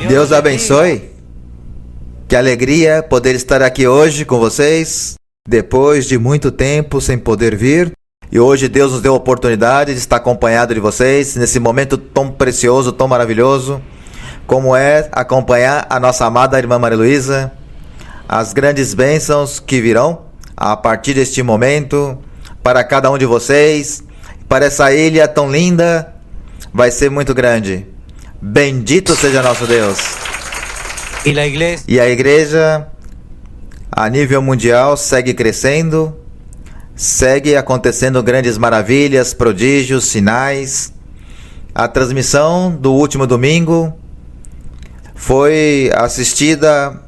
Deus abençoe. Que alegria poder estar aqui hoje com vocês, depois de muito tempo sem poder vir. E hoje Deus nos deu a oportunidade de estar acompanhado de vocês, nesse momento tão precioso, tão maravilhoso, como é acompanhar a nossa amada irmã Maria Luísa, as grandes bênçãos que virão a partir deste momento, para cada um de vocês, para essa ilha tão linda, vai ser muito grande. Bendito seja nosso Deus. E a igreja, a nível mundial, segue crescendo, segue acontecendo grandes maravilhas, prodígios, sinais. A transmissão do último domingo foi assistida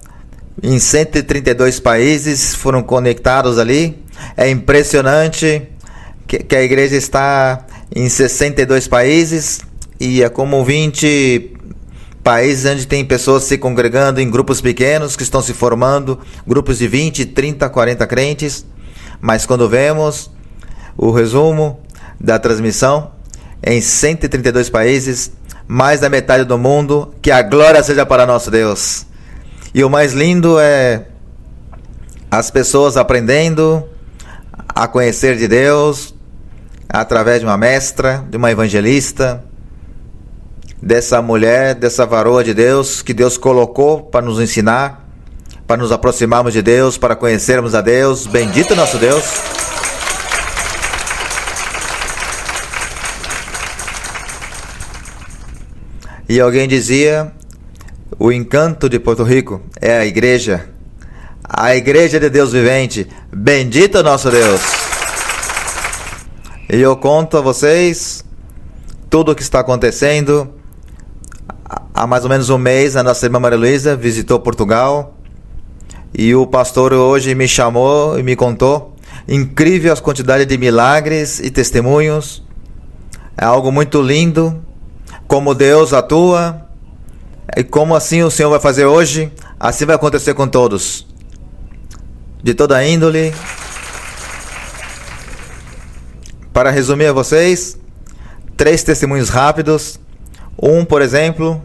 em 132 países, foram conectados ali. É impressionante que a igreja está em 62 países e é como 20 países onde tem pessoas se congregando em grupos pequenos que estão se formando, grupos de 20, 30, 40 crentes. Mas quando vemos o resumo da transmissão, em 132 países, mais da metade do mundo, que a glória seja para nosso Deus. E o mais lindo é as pessoas aprendendo a conhecer de Deus através de uma mestra, de uma evangelista, dessa mulher, dessa varoa de Deus que Deus colocou para nos ensinar, para nos aproximarmos de Deus, para conhecermos a Deus. Bendito nosso Deus. E alguém dizia, o encanto de Porto Rico é a igreja de Deus vivente. Bendito nosso Deus. E eu conto a vocês tudo o que está acontecendo. Há mais ou menos um mês, a nossa irmã Maria Luísa visitou Portugal e o pastor hoje me chamou e me contou incrível as quantidades de milagres e testemunhos. É algo muito lindo, como Deus atua e como assim o Senhor vai fazer hoje, assim vai acontecer com todos, de toda a índole. Para resumir a vocês, 3 testemunhos rápidos. Por exemplo,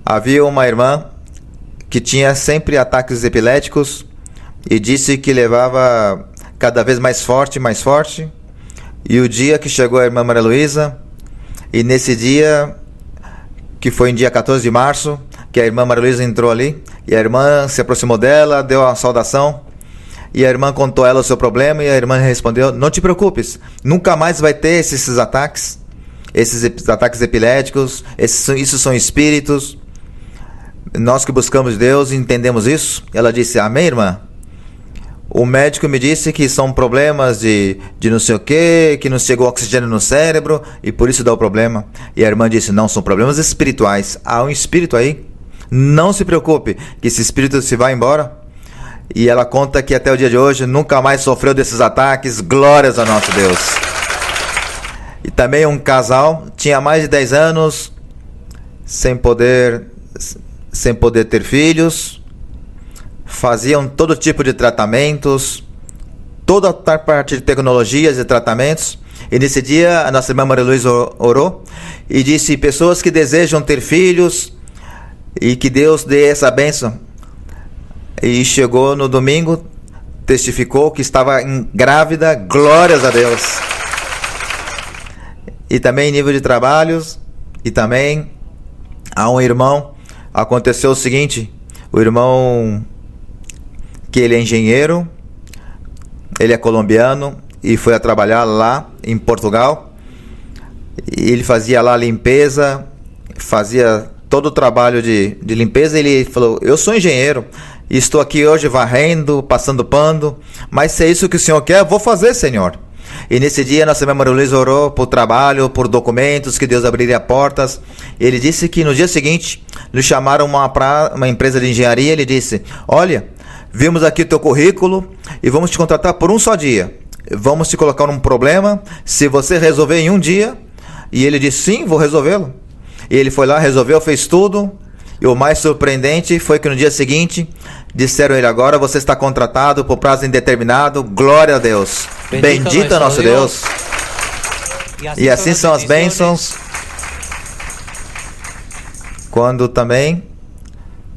havia uma irmã que tinha sempre ataques epiléticos e disse que levava cada vez mais forte. E o dia que chegou a irmã Maria Luísa, e nesse dia, que foi em dia 14 de março, que a irmã Maria Luísa entrou ali, e a irmã se aproximou dela, deu uma saudação, e a irmã contou a ela o seu problema, e a irmã respondeu, não te preocupes, nunca mais vai ter esses ataques epiléticos, isso são espíritos. Nós que buscamos Deus entendemos isso. Ela disse, amém, irmã? O médico me disse que são problemas de não sei o que não chegou oxigênio no cérebro e por isso dá o problema. E a irmã disse, não, são problemas espirituais. Há um espírito aí. Não se preocupe, que esse espírito se vai embora. E ela conta que até o dia de hoje nunca mais sofreu desses ataques. Glórias a nosso Deus. E também um casal, tinha mais de 10 anos, sem poder ter filhos, faziam todo tipo de tratamentos, toda a parte de tecnologias e tratamentos. E nesse dia a nossa irmã Maria Luísa orou e disse, pessoas que desejam ter filhos e que Deus dê essa bênção. E chegou no domingo, testificou que estava grávida, glórias a Deus. E também em nível de trabalhos, e também a um irmão, aconteceu o seguinte, o irmão, que ele é engenheiro, ele é colombiano, e foi a trabalhar lá em Portugal, e ele fazia lá limpeza, fazia todo o trabalho de limpeza, e ele falou, eu sou engenheiro, e estou aqui hoje varrendo, passando pano, mas se é isso que o Senhor quer, eu vou fazer, Senhor. E nesse dia nossa irmã Maria Luísa orou por trabalho, por documentos, que Deus abriria portas. Ele disse que no dia seguinte lhe chamaram uma empresa de engenharia. Ele disse, olha, vimos aqui o teu currículo e vamos te contratar por um só dia. Vamos te colocar num problema, se você resolver em um dia. E ele disse, sim, vou resolvê-lo. E ele foi lá, resolveu, fez tudo. E o mais surpreendente foi que no dia seguinte disseram a ele, agora você está contratado por prazo indeterminado. Glória a Deus. Bendito é nosso Deus. E assim são as bênçãos. quando também,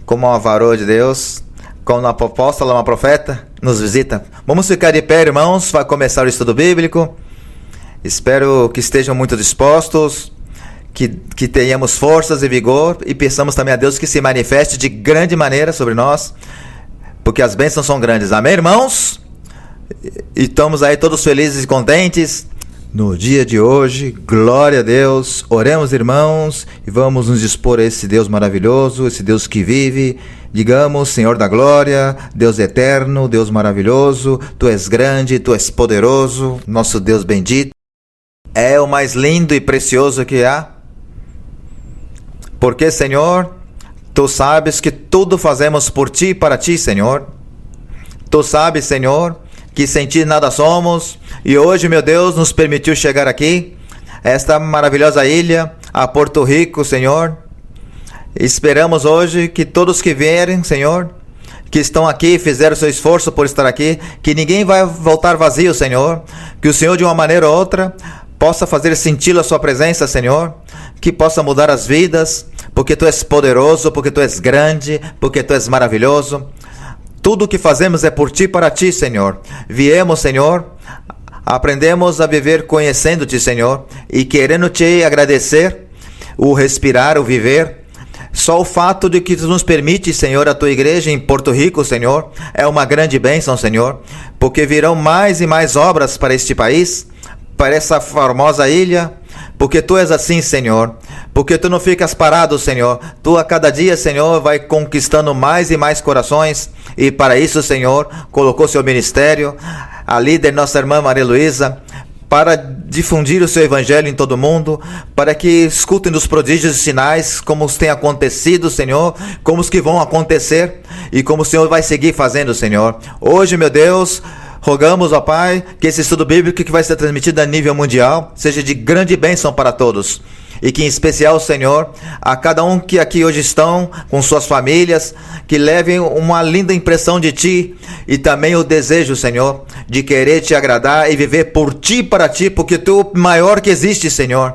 como uma varoa de Deus, como uma apóstola, uma profeta, nos visita. Vamos ficar de pé, irmãos, vai começar o estudo bíblico. Espero que estejam muito dispostos, que tenhamos forças e vigor, e peçamos também a Deus que se manifeste de grande maneira sobre nós, porque as bênçãos são grandes. Amém, irmãos? E estamos aí todos felizes e contentes no dia de hoje. Glória a Deus. Oremos, irmãos, e vamos nos dispor a esse Deus maravilhoso, esse Deus que vive. Digamos: Senhor da glória, Deus eterno, Deus maravilhoso, Tu és grande, Tu és poderoso, nosso Deus bendito. É o mais lindo e precioso que há. Porque, Senhor, Tu sabes que tudo fazemos por Ti e para Ti, Senhor. Tu sabes, Senhor, que sem Ti nada somos. E hoje, meu Deus, nos permitiu chegar aqui, esta maravilhosa ilha, a Porto Rico, Senhor. Esperamos hoje que todos que vierem, Senhor, que estão aqui, fizeram seu esforço por estar aqui, que ninguém vai voltar vazio, Senhor. Que o Senhor, de uma maneira ou outra, possa fazer sentir a Sua presença, Senhor. Que possa mudar as vidas, porque Tu és poderoso, porque Tu és grande, porque Tu és maravilhoso. Tudo o que fazemos é por Ti e para Ti, Senhor. Viemos, Senhor, aprendemos a viver conhecendo-Te, Senhor, e querendo Te agradecer, o respirar, o viver. Só o fato de que Tu nos permite, Senhor, a Tua igreja em Porto Rico, Senhor, é uma grande bênção, Senhor, porque virão mais e mais obras para este país, para essa formosa ilha, porque Tu és assim, Senhor, porque Tu não ficas parado, Senhor. Tu a cada dia, Senhor, vai conquistando mais e mais corações, e para isso, Senhor, colocou Seu ministério, a líder, nossa irmã Maria Luísa, para difundir o Seu evangelho em todo o mundo, para que escutem dos prodígios e sinais, como os tem acontecido, Senhor, como os que vão acontecer, e como o Senhor vai seguir fazendo, Senhor. Hoje, meu Deus, rogamos, ó Pai, que esse estudo bíblico que vai ser transmitido a nível mundial seja de grande bênção para todos. E que em especial, Senhor, a cada um que aqui hoje estão, com suas famílias, que levem uma linda impressão de Ti e também o desejo, Senhor, de querer Te agradar e viver por Ti e para Ti, porque Tu é o maior que existe, Senhor.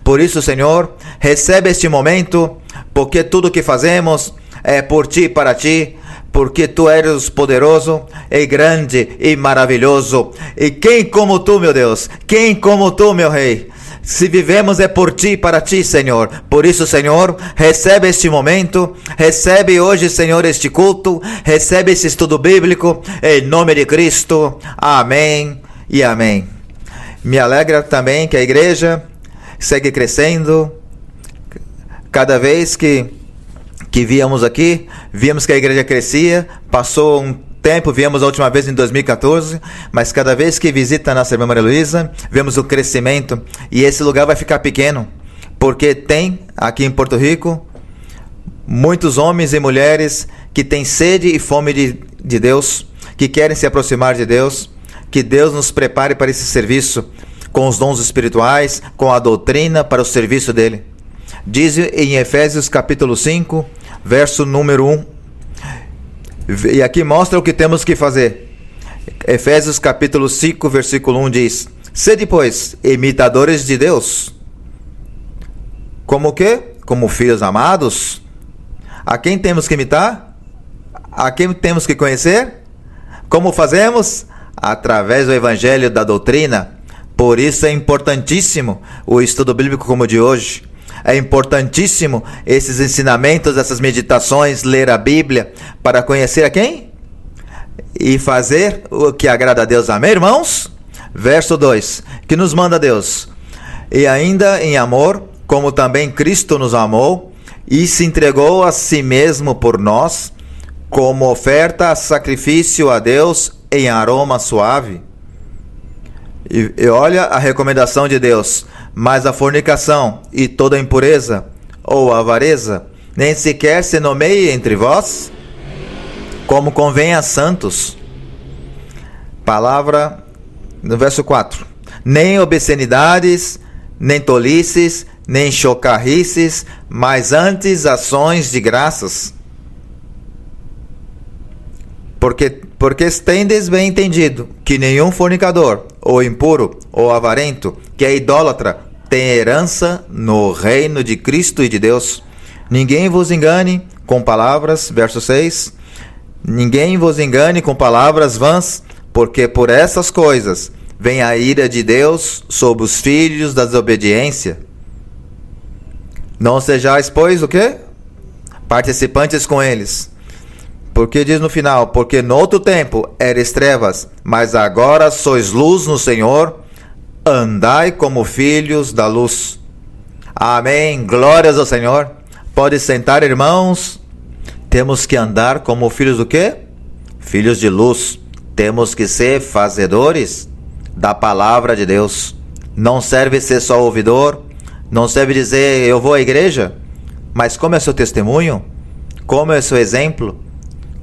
Por isso, Senhor, recebe este momento, porque tudo que fazemos é por Ti e para Ti, porque Tu eres poderoso e grande e maravilhoso. E quem como Tu, meu Deus? Quem como Tu, meu Rei? Se vivemos é por Ti e para Ti, Senhor. Por isso, Senhor, recebe este momento, recebe hoje, Senhor, este culto, recebe esse estudo bíblico, em nome de Cristo. Amém e amém. Me alegra também que a igreja segue crescendo. Cada vez que víamos aqui, víamos que a igreja crescia. Passou um tempo, viemos a última vez em 2014, mas cada vez que visita a nossa irmã Maria Luísa, vemos o crescimento, e esse lugar vai ficar pequeno, porque tem aqui em Porto Rico muitos homens e mulheres que têm sede e fome de Deus, que querem se aproximar de Deus. Que Deus nos prepare para esse serviço, com os dons espirituais, com a doutrina para o serviço dele. Diz em Efésios capítulo 5, verso número 1, e aqui mostra o que temos que fazer. Efésios capítulo 5, versículo 1 diz: sede, pois, imitadores de Deus. Como o quê? Como filhos amados. A quem temos que imitar? A quem temos que conhecer? Como fazemos? Através do evangelho da doutrina. Por isso é importantíssimo o estudo bíblico como o de hoje. É importantíssimo esses ensinamentos, essas meditações, ler a Bíblia, para conhecer a quem? E fazer o que agrada a Deus. Amém, irmãos? Verso 2, que nos manda Deus: e ainda em amor, como também Cristo nos amou, e se entregou a si mesmo por nós, como oferta, sacrifício a Deus em aroma suave. E olha a recomendação de Deus: mas a fornicação e toda impureza ou avareza nem sequer se nomeie entre vós, como convém a santos. Palavra no verso 4: nem obscenidades, nem tolices, nem chocarrices, mas antes ações de graças. Porque tendes bem entendido que nenhum fornicador, ou impuro, ou avarento, que é idólatra, tem herança no reino de Cristo e de Deus. Ninguém vos engane com palavras, verso 6. Ninguém vos engane com palavras vãs, porque por essas coisas vem a ira de Deus sobre os filhos da desobediência. Não sejais, pois, o quê? Participantes com eles. Porque diz no final, porque no outro tempo eres trevas, mas agora sois luz no Senhor, andai como filhos da luz. Amém, glórias ao Senhor. Pode sentar, irmãos. Temos que andar como filhos do quê? Filhos de luz. Temos que ser fazedores da palavra de Deus. Não serve ser só ouvidor, não serve dizer eu vou à igreja, mas como é seu testemunho? Como é seu exemplo?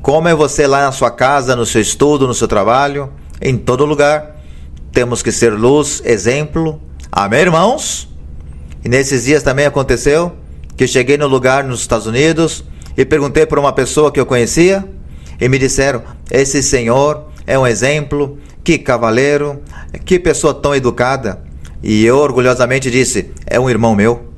Como é você lá na sua casa, no seu estudo, no seu trabalho, em todo lugar? Temos que ser luz, exemplo. Amém, irmãos? E nesses dias também aconteceu que eu cheguei no lugar nos Estados Unidos e perguntei para uma pessoa que eu conhecia e me disseram, esse senhor é um exemplo, que cavalheiro, que pessoa tão educada. E eu orgulhosamente disse, é um irmão meu.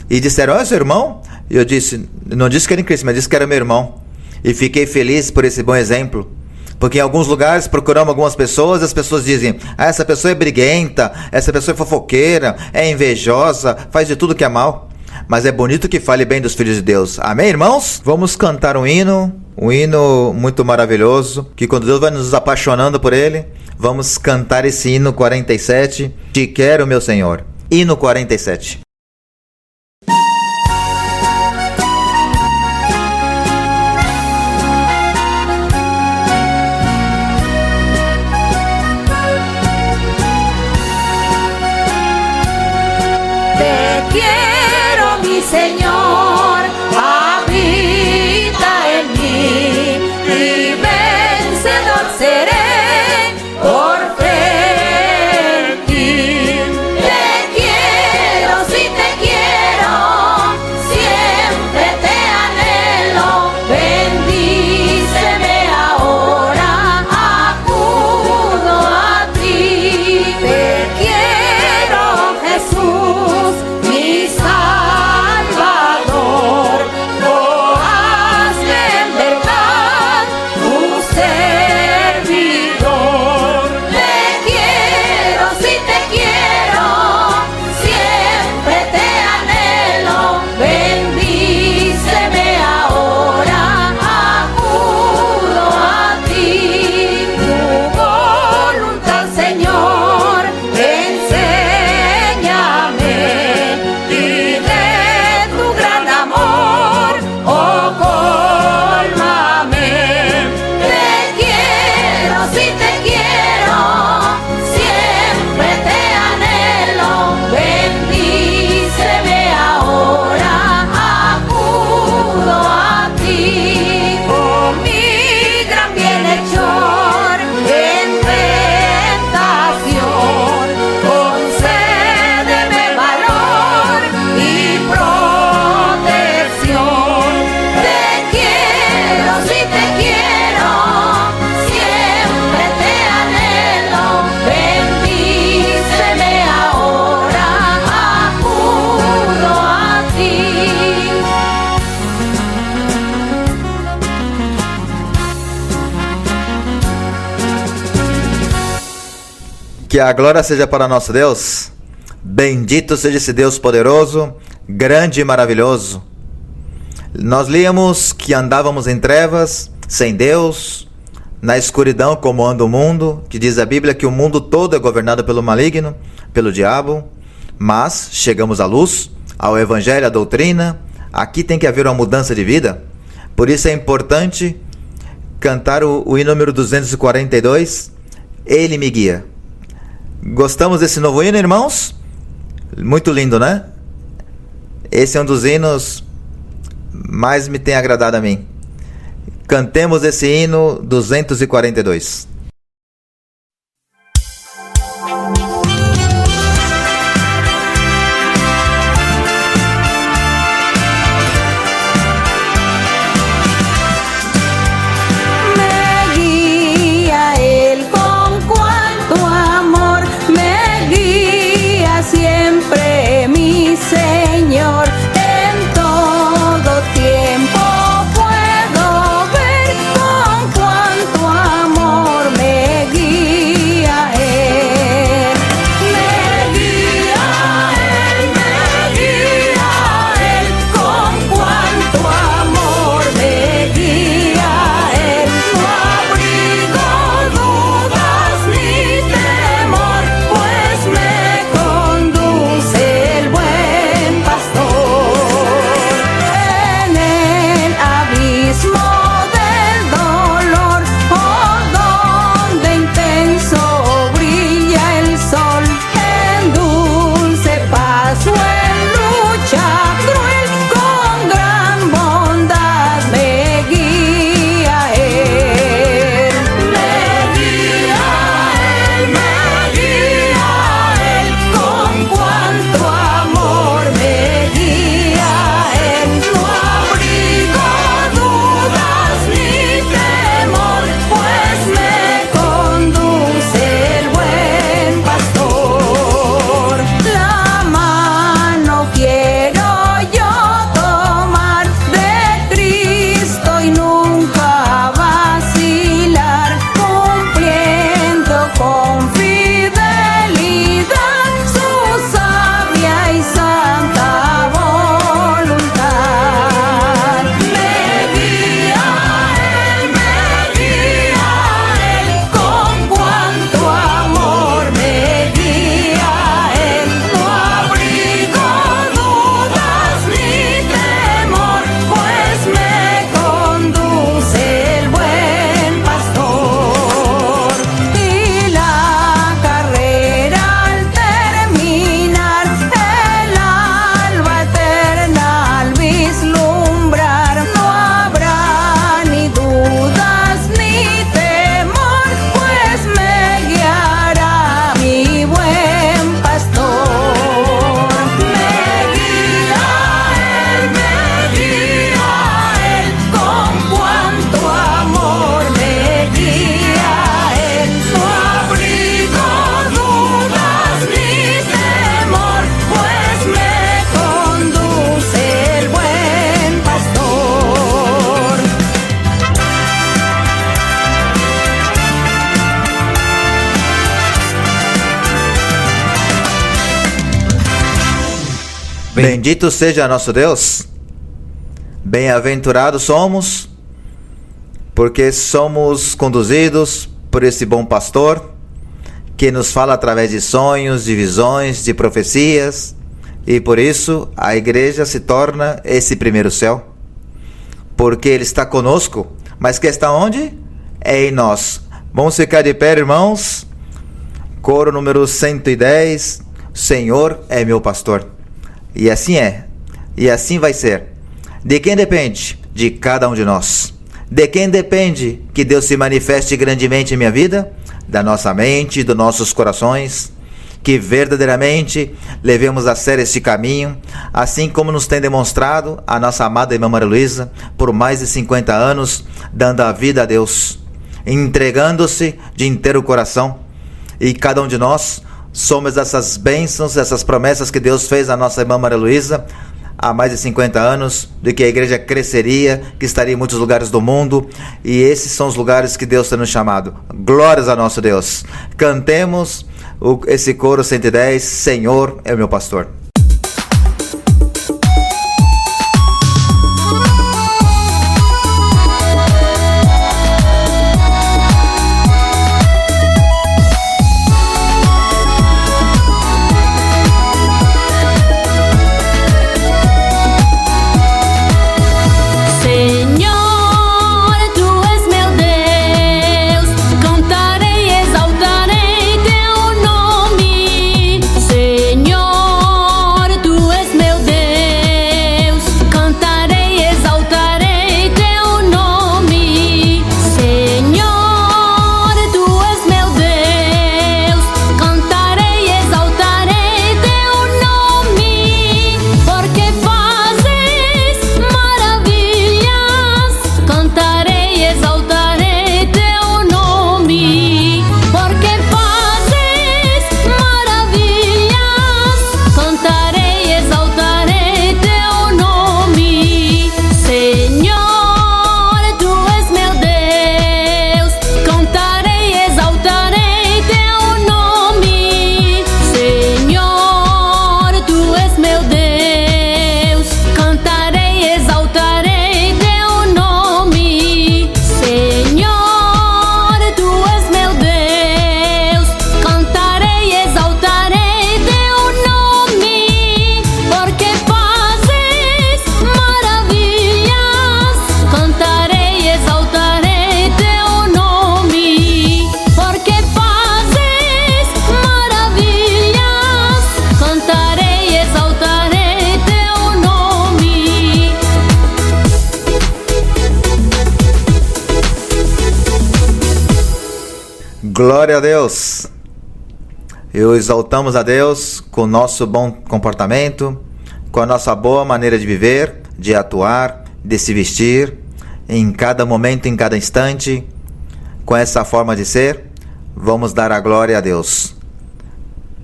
E disseram, é seu irmão? E eu disse, não disse que era em Cristo, mas disse que era meu irmão. E fiquei feliz por esse bom exemplo. Porque em alguns lugares procuramos algumas pessoas, as pessoas dizem, essa pessoa é briguenta, essa pessoa é fofoqueira, é invejosa, faz de tudo que é mal. Mas é bonito que fale bem dos filhos de Deus. Amém, irmãos? Vamos cantar um hino muito maravilhoso, que quando Deus vai nos apaixonando por ele, vamos cantar esse hino 47, Te quero, meu Senhor. Hino 47. Señor, habita en mí y vencedor seré por fe en ti. Te quiero, sí te quiero, siempre te anhelo. Bendíceme ahora, acudo a ti. Te quiero, Jesús, mi Que a glória seja para nosso Deus. Bendito seja esse Deus poderoso, grande e maravilhoso. Nós líamos que andávamos em trevas, sem Deus, na escuridão como anda o mundo, que diz a Bíblia que o mundo todo é governado pelo maligno, pelo diabo, mas chegamos à luz, ao Evangelho, à doutrina. Aqui tem que haver uma mudança de vida. Por isso é importante cantar o hino número 242, Ele me guia. Gostamos desse novo hino, irmãos? Muito lindo, né? Esse é um dos hinos mais me tem agradado a mim. Cantemos esse hino 242. Señor, en todo Bendito seja nosso Deus. Bem-aventurados somos, porque somos conduzidos por esse bom pastor, que nos fala através de sonhos, de visões, de profecias, e por isso a igreja se torna esse primeiro céu, porque ele está conosco, mas que está onde? É em nós. Vamos ficar de pé, irmãos. Coro número 110, Senhor é meu pastor. E assim é, e assim vai ser. De quem depende? De cada um de nós. De quem depende que Deus se manifeste grandemente em minha vida? Da nossa mente, dos nossos corações. Que verdadeiramente levemos a sério este caminho, assim como nos tem demonstrado a nossa amada irmã Maria Luísa, por mais de 50 anos, dando a vida a Deus, entregando-se de inteiro coração. E cada um de nós somos essas bênçãos, essas promessas que Deus fez à nossa irmã Maria Luísa, há mais de 50 anos, de que a igreja cresceria, que estaria em muitos lugares do mundo, e esses são os lugares que Deus tem nos chamado. Glórias a nosso Deus. Cantemos esse coro 110, Senhor é o meu pastor. Glória a Deus! E exaltamos a Deus com o nosso bom comportamento, com a nossa boa maneira de viver, de atuar, de se vestir, em cada momento, em cada instante, com essa forma de ser, vamos dar a glória a Deus.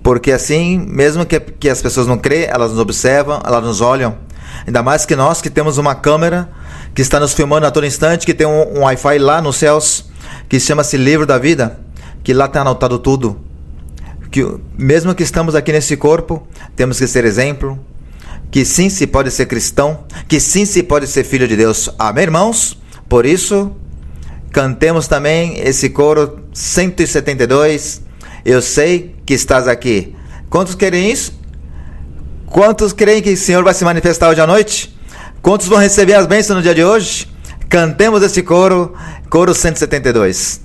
Porque assim, mesmo que as pessoas não creem, elas nos observam, elas nos olham. Ainda mais que nós que temos uma câmera que está nos filmando a todo instante, que tem um Wi-Fi lá nos céus, que chama-se Livro da Vida, que lá está anotado tudo. Que mesmo que estamos aqui nesse corpo, temos que ser exemplo, que sim se pode ser cristão, que sim se pode ser filho de Deus. Amém, irmãos? Por isso, cantemos também esse coro 172, Eu sei que estás aqui. Quantos querem isso? Quantos creem que o Senhor vai se manifestar hoje à noite? Quantos vão receber as bênçãos no dia de hoje? Cantemos esse coro, coro 172.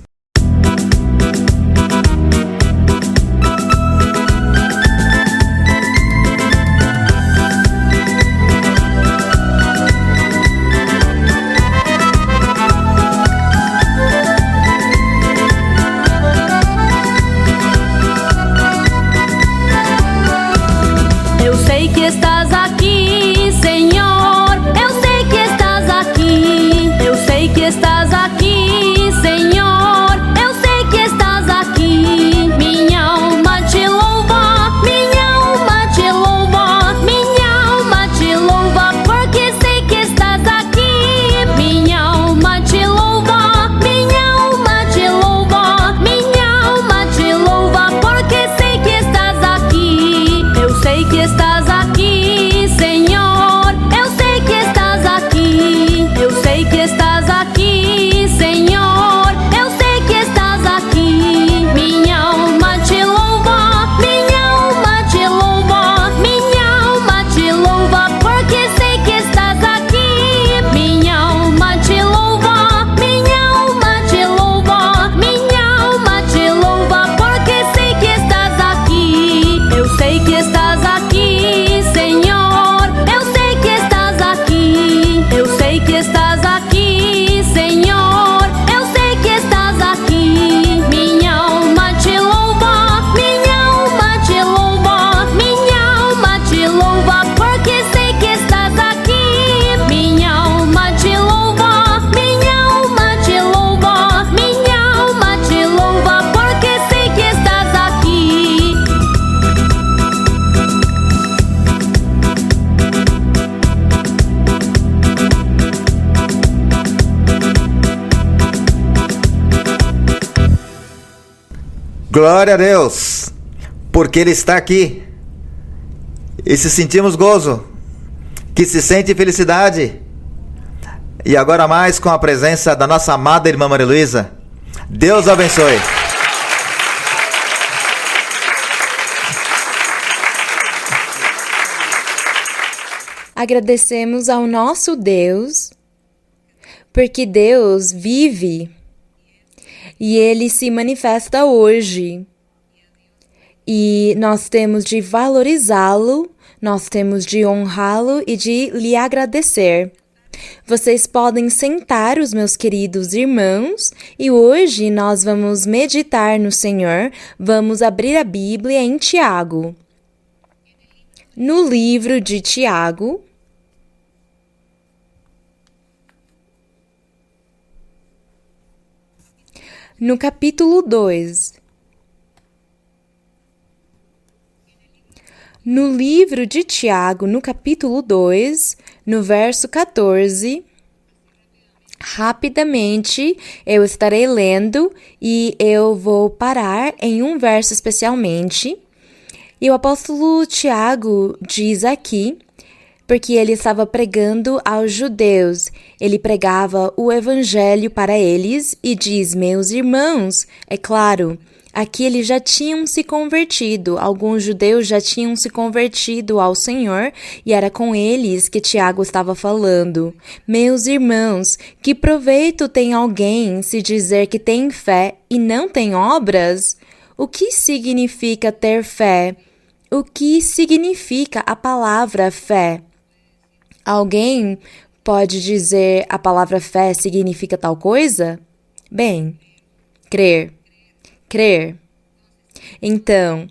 Estás aqui, Senhor. Glória a Deus, porque Ele está aqui. E se sentimos gozo, que se sente felicidade. E agora mais com a presença da nossa amada irmã Maria Luísa. Deus abençoe. Agradecemos ao nosso Deus, porque Deus vive e Ele se manifesta hoje. E nós temos de valorizá-lo, nós temos de honrá-lo e de lhe agradecer. Vocês podem sentar, os meus queridos irmãos, e hoje nós vamos meditar no Senhor, vamos abrir a Bíblia em Tiago. No livro de Tiago, no capítulo 2. No livro de Tiago, no capítulo 2, no verso 14, rapidamente eu estarei lendo e eu vou parar em um verso especialmente. E o apóstolo Tiago diz aqui, porque ele estava pregando aos judeus, ele pregava o evangelho para eles e diz: meus irmãos, é claro, aqui eles já tinham se convertido, alguns judeus já tinham se convertido ao Senhor e era com eles que Tiago estava falando. Meus irmãos, que proveito tem alguém se dizer que tem fé e não tem obras? O que significa ter fé? O que significa a palavra fé? Alguém pode dizer a palavra fé significa tal coisa? Bem, crer. Crer. Então,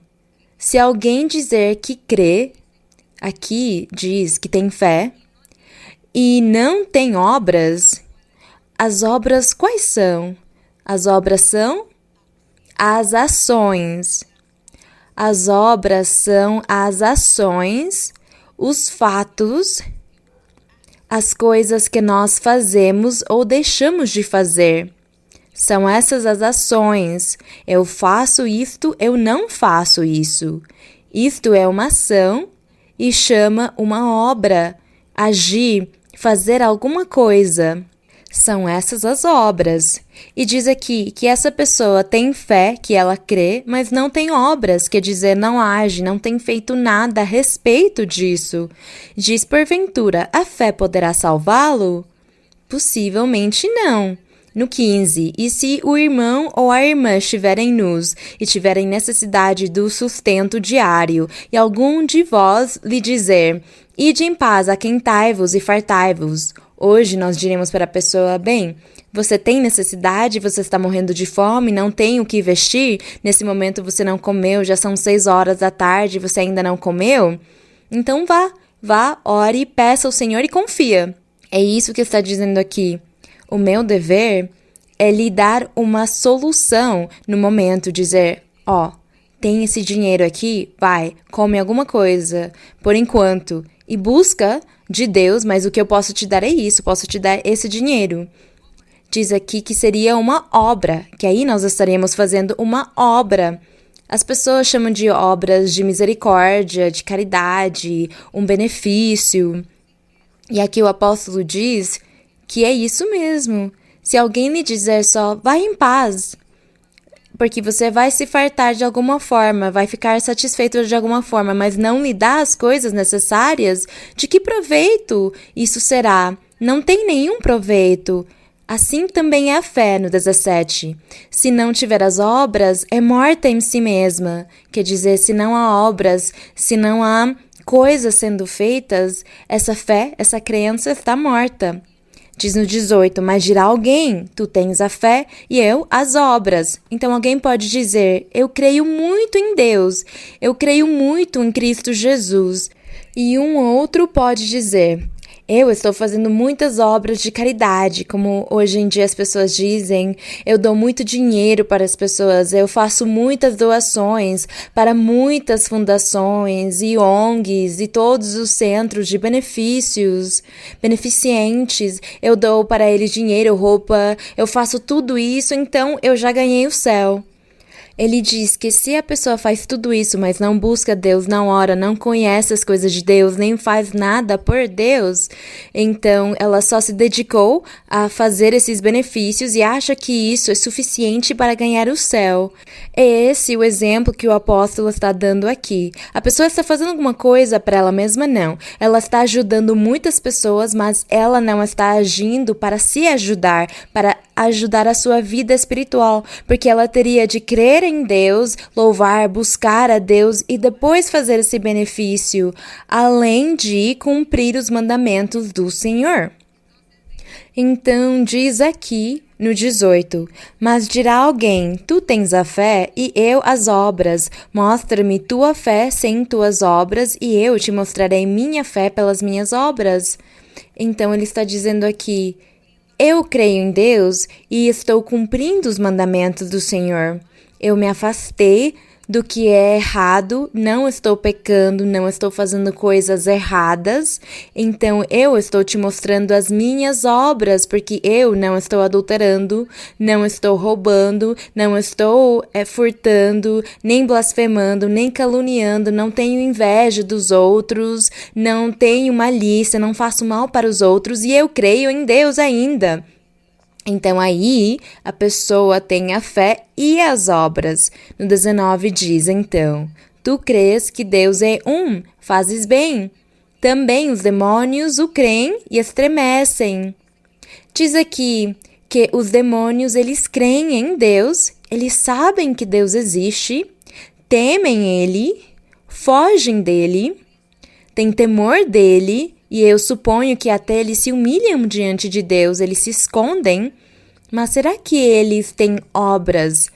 se alguém dizer que crê, aqui diz que tem fé, e não tem obras, as obras quais são? As obras são as ações. As obras são as ações, os fatos, as coisas que nós fazemos ou deixamos de fazer. São essas as ações. Eu faço isto, eu não faço isso. Isto é uma ação e chama uma obra. Agir, fazer alguma coisa. São essas as obras. E diz aqui que essa pessoa tem fé, que ela crê, mas não tem obras, quer dizer, não age, não tem feito nada a respeito disso. Diz, porventura, a fé poderá salvá-lo? Possivelmente não. No 15, e se o irmão ou a irmã estiverem nus e tiverem necessidade do sustento diário, e algum de vós lhe dizer, ide em paz, aquentai-vos e fartai-vos. Hoje nós diremos para a pessoa, bem, você tem necessidade, você está morrendo de fome, não tem o que vestir, nesse momento você não comeu, já são 6 horas da tarde, você ainda não comeu? Então vá, ore, peça ao Senhor e confia. É isso que está dizendo aqui. O meu dever é lhe dar uma solução no momento, dizer, tem esse dinheiro aqui, vai, come alguma coisa, por enquanto, e busca de Deus, mas o que eu posso te dar é isso, posso te dar esse dinheiro. Diz aqui que seria uma obra, que aí nós estaríamos fazendo uma obra. As pessoas chamam de obras de misericórdia, de caridade, um benefício. E aqui o apóstolo diz que é isso mesmo. Se alguém lhe dizer só, vai em paz, porque você vai se fartar de alguma forma, vai ficar satisfeito de alguma forma, mas não lhe dá as coisas necessárias, de que proveito isso será? Não tem nenhum proveito. Assim também é a fé, no 17. Se não tiver as obras, é morta em si mesma. Quer dizer, se não há obras, se não há coisas sendo feitas, essa fé, essa crença está morta. Diz no 18, mas dirá alguém, tu tens a fé e eu as obras. Então alguém pode dizer, eu creio muito em Deus, eu creio muito em Cristo Jesus. E um outro pode dizer, eu estou fazendo muitas obras de caridade, como hoje em dia as pessoas dizem, eu dou muito dinheiro para as pessoas, eu faço muitas doações para muitas fundações e ONGs e todos os centros de beneficentes, eu dou para eles dinheiro, roupa, eu faço tudo isso, então eu já ganhei o céu. Ele diz que se a pessoa faz tudo isso, mas não busca Deus, não ora, não conhece as coisas de Deus, nem faz nada por Deus, então ela só se dedicou a fazer esses benefícios e acha que isso é suficiente para ganhar o céu. É esse o exemplo que o apóstolo está dando aqui. A pessoa está fazendo alguma coisa para ela mesma? Não. Ela está ajudando muitas pessoas, mas ela não está agindo para se ajudar, para ajudar a sua vida espiritual, porque ela teria de crer em Deus, louvar, buscar a Deus e depois fazer esse benefício, além de cumprir os mandamentos do Senhor. Então diz aqui no 18, mas dirá alguém, tu tens a fé e eu as obras, mostra-me tua fé sem tuas obras e eu te mostrarei minha fé pelas minhas obras. Então ele está dizendo aqui, eu creio em Deus e estou cumprindo os mandamentos do Senhor. Eu me afastei do que é errado, não estou pecando, não estou fazendo coisas erradas. Então eu estou te mostrando as minhas obras, porque eu não estou adulterando, não estou roubando, não estou furtando, nem blasfemando, nem caluniando, não tenho inveja dos outros, não tenho malícia, não faço mal para os outros e eu creio em Deus ainda. Então aí a pessoa tem a fé e as obras. No 19 diz então, tu crês que Deus é um, fazes bem. Também os demônios o creem e estremecem. Diz aqui que os demônios eles creem em Deus, eles sabem que Deus existe, temem Ele, fogem dele, têm temor dele. E eu suponho que até eles se humilham diante de Deus, eles se escondem. Mas será que eles têm obras?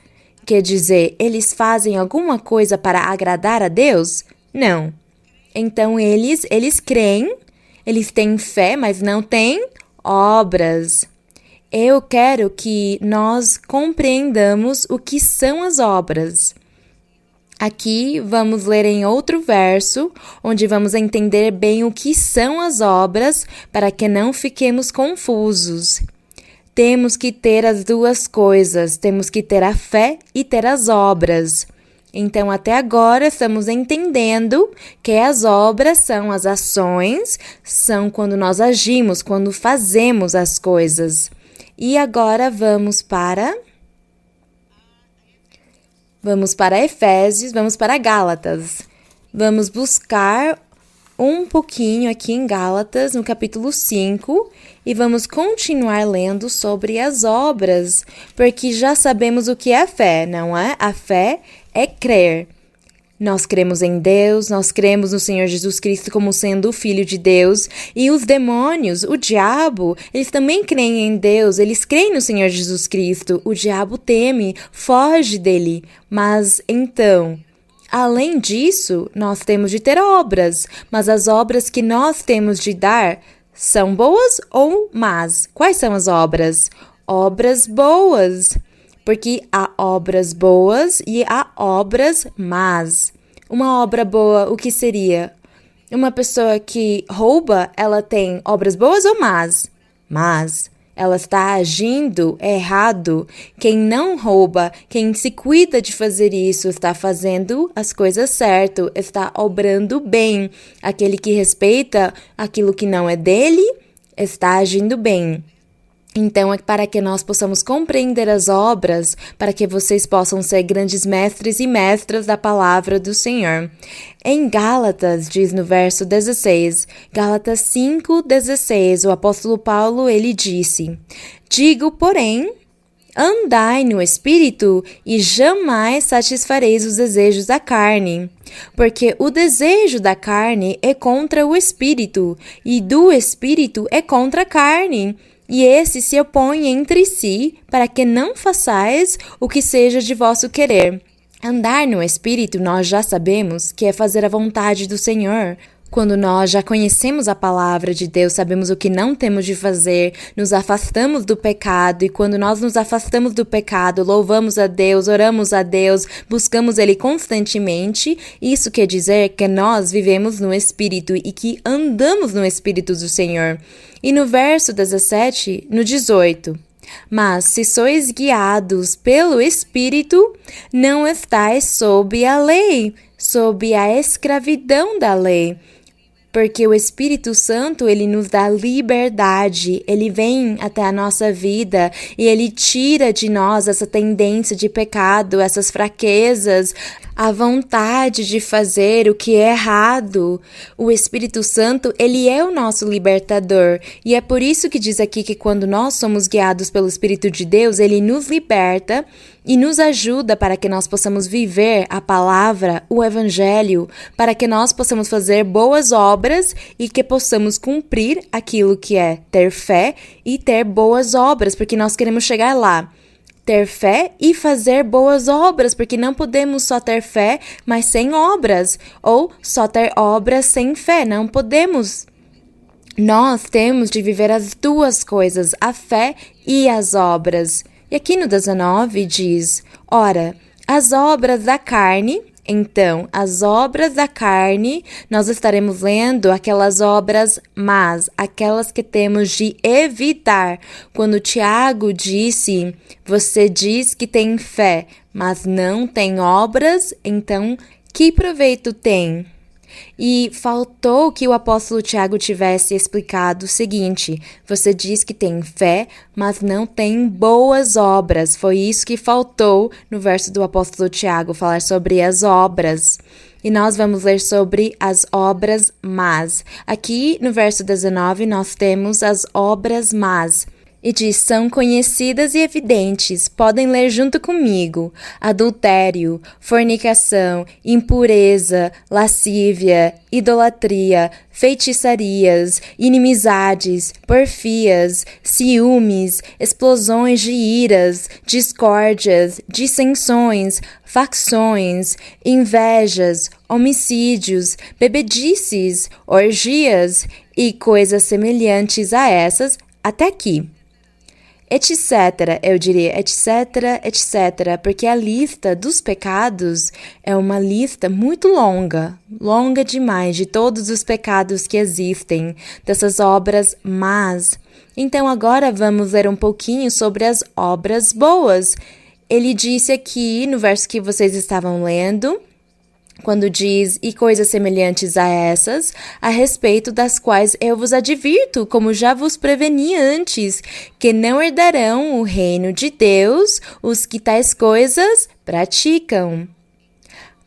Quer dizer, eles fazem alguma coisa para agradar a Deus? Não. Então eles creem, eles têm fé, mas não têm obras. Eu quero que nós compreendamos o que são as obras. Aqui vamos ler em outro verso, onde vamos entender bem o que são as obras, para que não fiquemos confusos. Temos que ter as duas coisas, temos que ter a fé e ter as obras. Então, até agora, estamos entendendo que as obras são as ações, são quando nós agimos, quando fazemos as coisas. E agora vamos para Efésios, vamos para Gálatas. Vamos buscar um pouquinho aqui em Gálatas, no capítulo 5, e vamos continuar lendo sobre as obras, porque já sabemos o que é a fé, não é? A fé é crer. Nós cremos em Deus, nós cremos no Senhor Jesus Cristo como sendo o Filho de Deus, e os demônios, o diabo, eles também creem em Deus, eles creem no Senhor Jesus Cristo. O diabo teme, foge dele. Mas então, além disso, nós temos de ter obras, mas as obras que nós temos de dar são boas ou más? Quais são as obras? Obras boas. Porque há obras boas e há obras más. Uma obra boa, o que seria? Uma pessoa que rouba, ela tem obras boas ou más? Más. Ela está agindo errado. Quem não rouba, quem se cuida de fazer isso, está fazendo as coisas certo, está obrando bem. Aquele que respeita aquilo que não é dele, está agindo bem. Então, é para que nós possamos compreender as obras, para que vocês possam ser grandes mestres e mestras da palavra do Senhor. Em Gálatas, diz no verso 16, Gálatas 5:16, o apóstolo Paulo, ele disse, digo, porém, andai no Espírito e jamais satisfareis os desejos da carne. Porque o desejo da carne é contra o Espírito, e do Espírito é contra a carne. E esses se opõem entre si, para que não façais o que seja de vosso querer. Andar no Espírito, nós já sabemos que é fazer a vontade do Senhor. Quando nós já conhecemos a palavra de Deus, sabemos o que não temos de fazer, nos afastamos do pecado, e quando nós nos afastamos do pecado, louvamos a Deus, oramos a Deus, buscamos Ele constantemente, isso quer dizer que nós vivemos no Espírito e que andamos no Espírito do Senhor. E no verso 17, no 18, Mas se sois guiados pelo Espírito, não estáis sob a lei, sob a escravidão da lei. Porque o Espírito Santo, ele nos dá liberdade, ele vem até a nossa vida e ele tira de nós essa tendência de pecado, essas fraquezas, a vontade de fazer o que é errado. O Espírito Santo, ele é o nosso libertador. E é por isso que diz aqui que quando nós somos guiados pelo Espírito de Deus, ele nos liberta e nos ajuda para que nós possamos viver a palavra, o evangelho, para que nós possamos fazer boas obras e que possamos cumprir aquilo que é ter fé e ter boas obras, porque nós queremos chegar lá. Ter fé e fazer boas obras, porque não podemos só ter fé, mas sem obras, ou só ter obras sem fé, não podemos. Nós temos de viver as duas coisas, a fé e as obras. E aqui no 19 diz, ora, as obras da carne, então, as obras da carne, nós estaremos lendo aquelas obras más, aquelas que temos de evitar. Quando Tiago disse, você diz que tem fé, mas não tem obras, então, que proveito tem? E faltou que o apóstolo Tiago tivesse explicado o seguinte, você diz que tem fé, mas não tem boas obras. Foi isso que faltou no verso do apóstolo Tiago, falar sobre as obras. E nós vamos ler sobre as obras más. Aqui no verso 19 nós temos as obras más. E diz, são conhecidas e evidentes, podem ler junto comigo, adultério, fornicação, impureza, lascívia, idolatria, feitiçarias, inimizades, porfias, ciúmes, explosões de iras, discórdias, dissensões, facções, invejas, homicídios, bebedices, orgias e coisas semelhantes a essas, até aqui. Etc, eu diria, etc, etc, porque a lista dos pecados é uma lista muito longa, longa demais, de todos os pecados que existem, dessas obras más. Então agora vamos ler um pouquinho sobre as obras boas. Ele disse aqui, no verso que vocês estavam lendo, quando diz, e coisas semelhantes a essas, a respeito das quais eu vos advirto, como já vos preveni antes, que não herdarão o reino de Deus os que tais coisas praticam.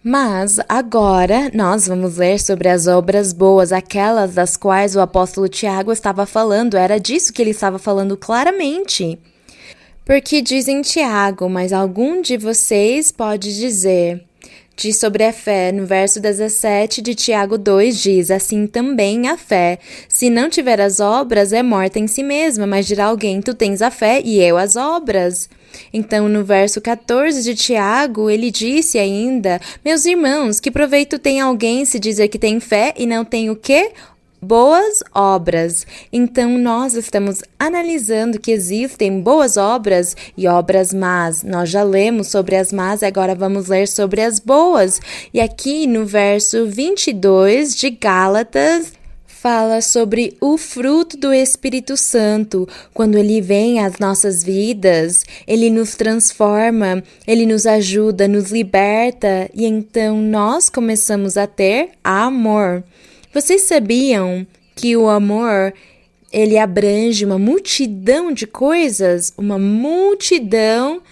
Mas agora nós vamos ler sobre as obras boas, aquelas das quais o apóstolo Tiago estava falando, era disso que ele estava falando claramente. Porque diz em Tiago, mas algum de vocês pode dizer... Diz sobre a fé, no verso 17 de Tiago 2, diz, assim também a fé. Se não tiver as obras, é morta em si mesma, mas dirá alguém, tu tens a fé e eu as obras. Então, no verso 14 de Tiago, ele disse ainda, meus irmãos, que proveito tem alguém se dizer que tem fé e não tem o quê? Boas obras. Então, nós estamos analisando que existem boas obras e obras más. Nós já lemos sobre as más, agora vamos ler sobre as boas. E aqui no verso 22 de Gálatas, fala sobre o fruto do Espírito Santo. Quando ele vem às nossas vidas, ele nos transforma, ele nos ajuda, nos liberta e então nós começamos a ter amor. Vocês sabiam que o amor, ele abrange uma multidão de coisas, uma multidão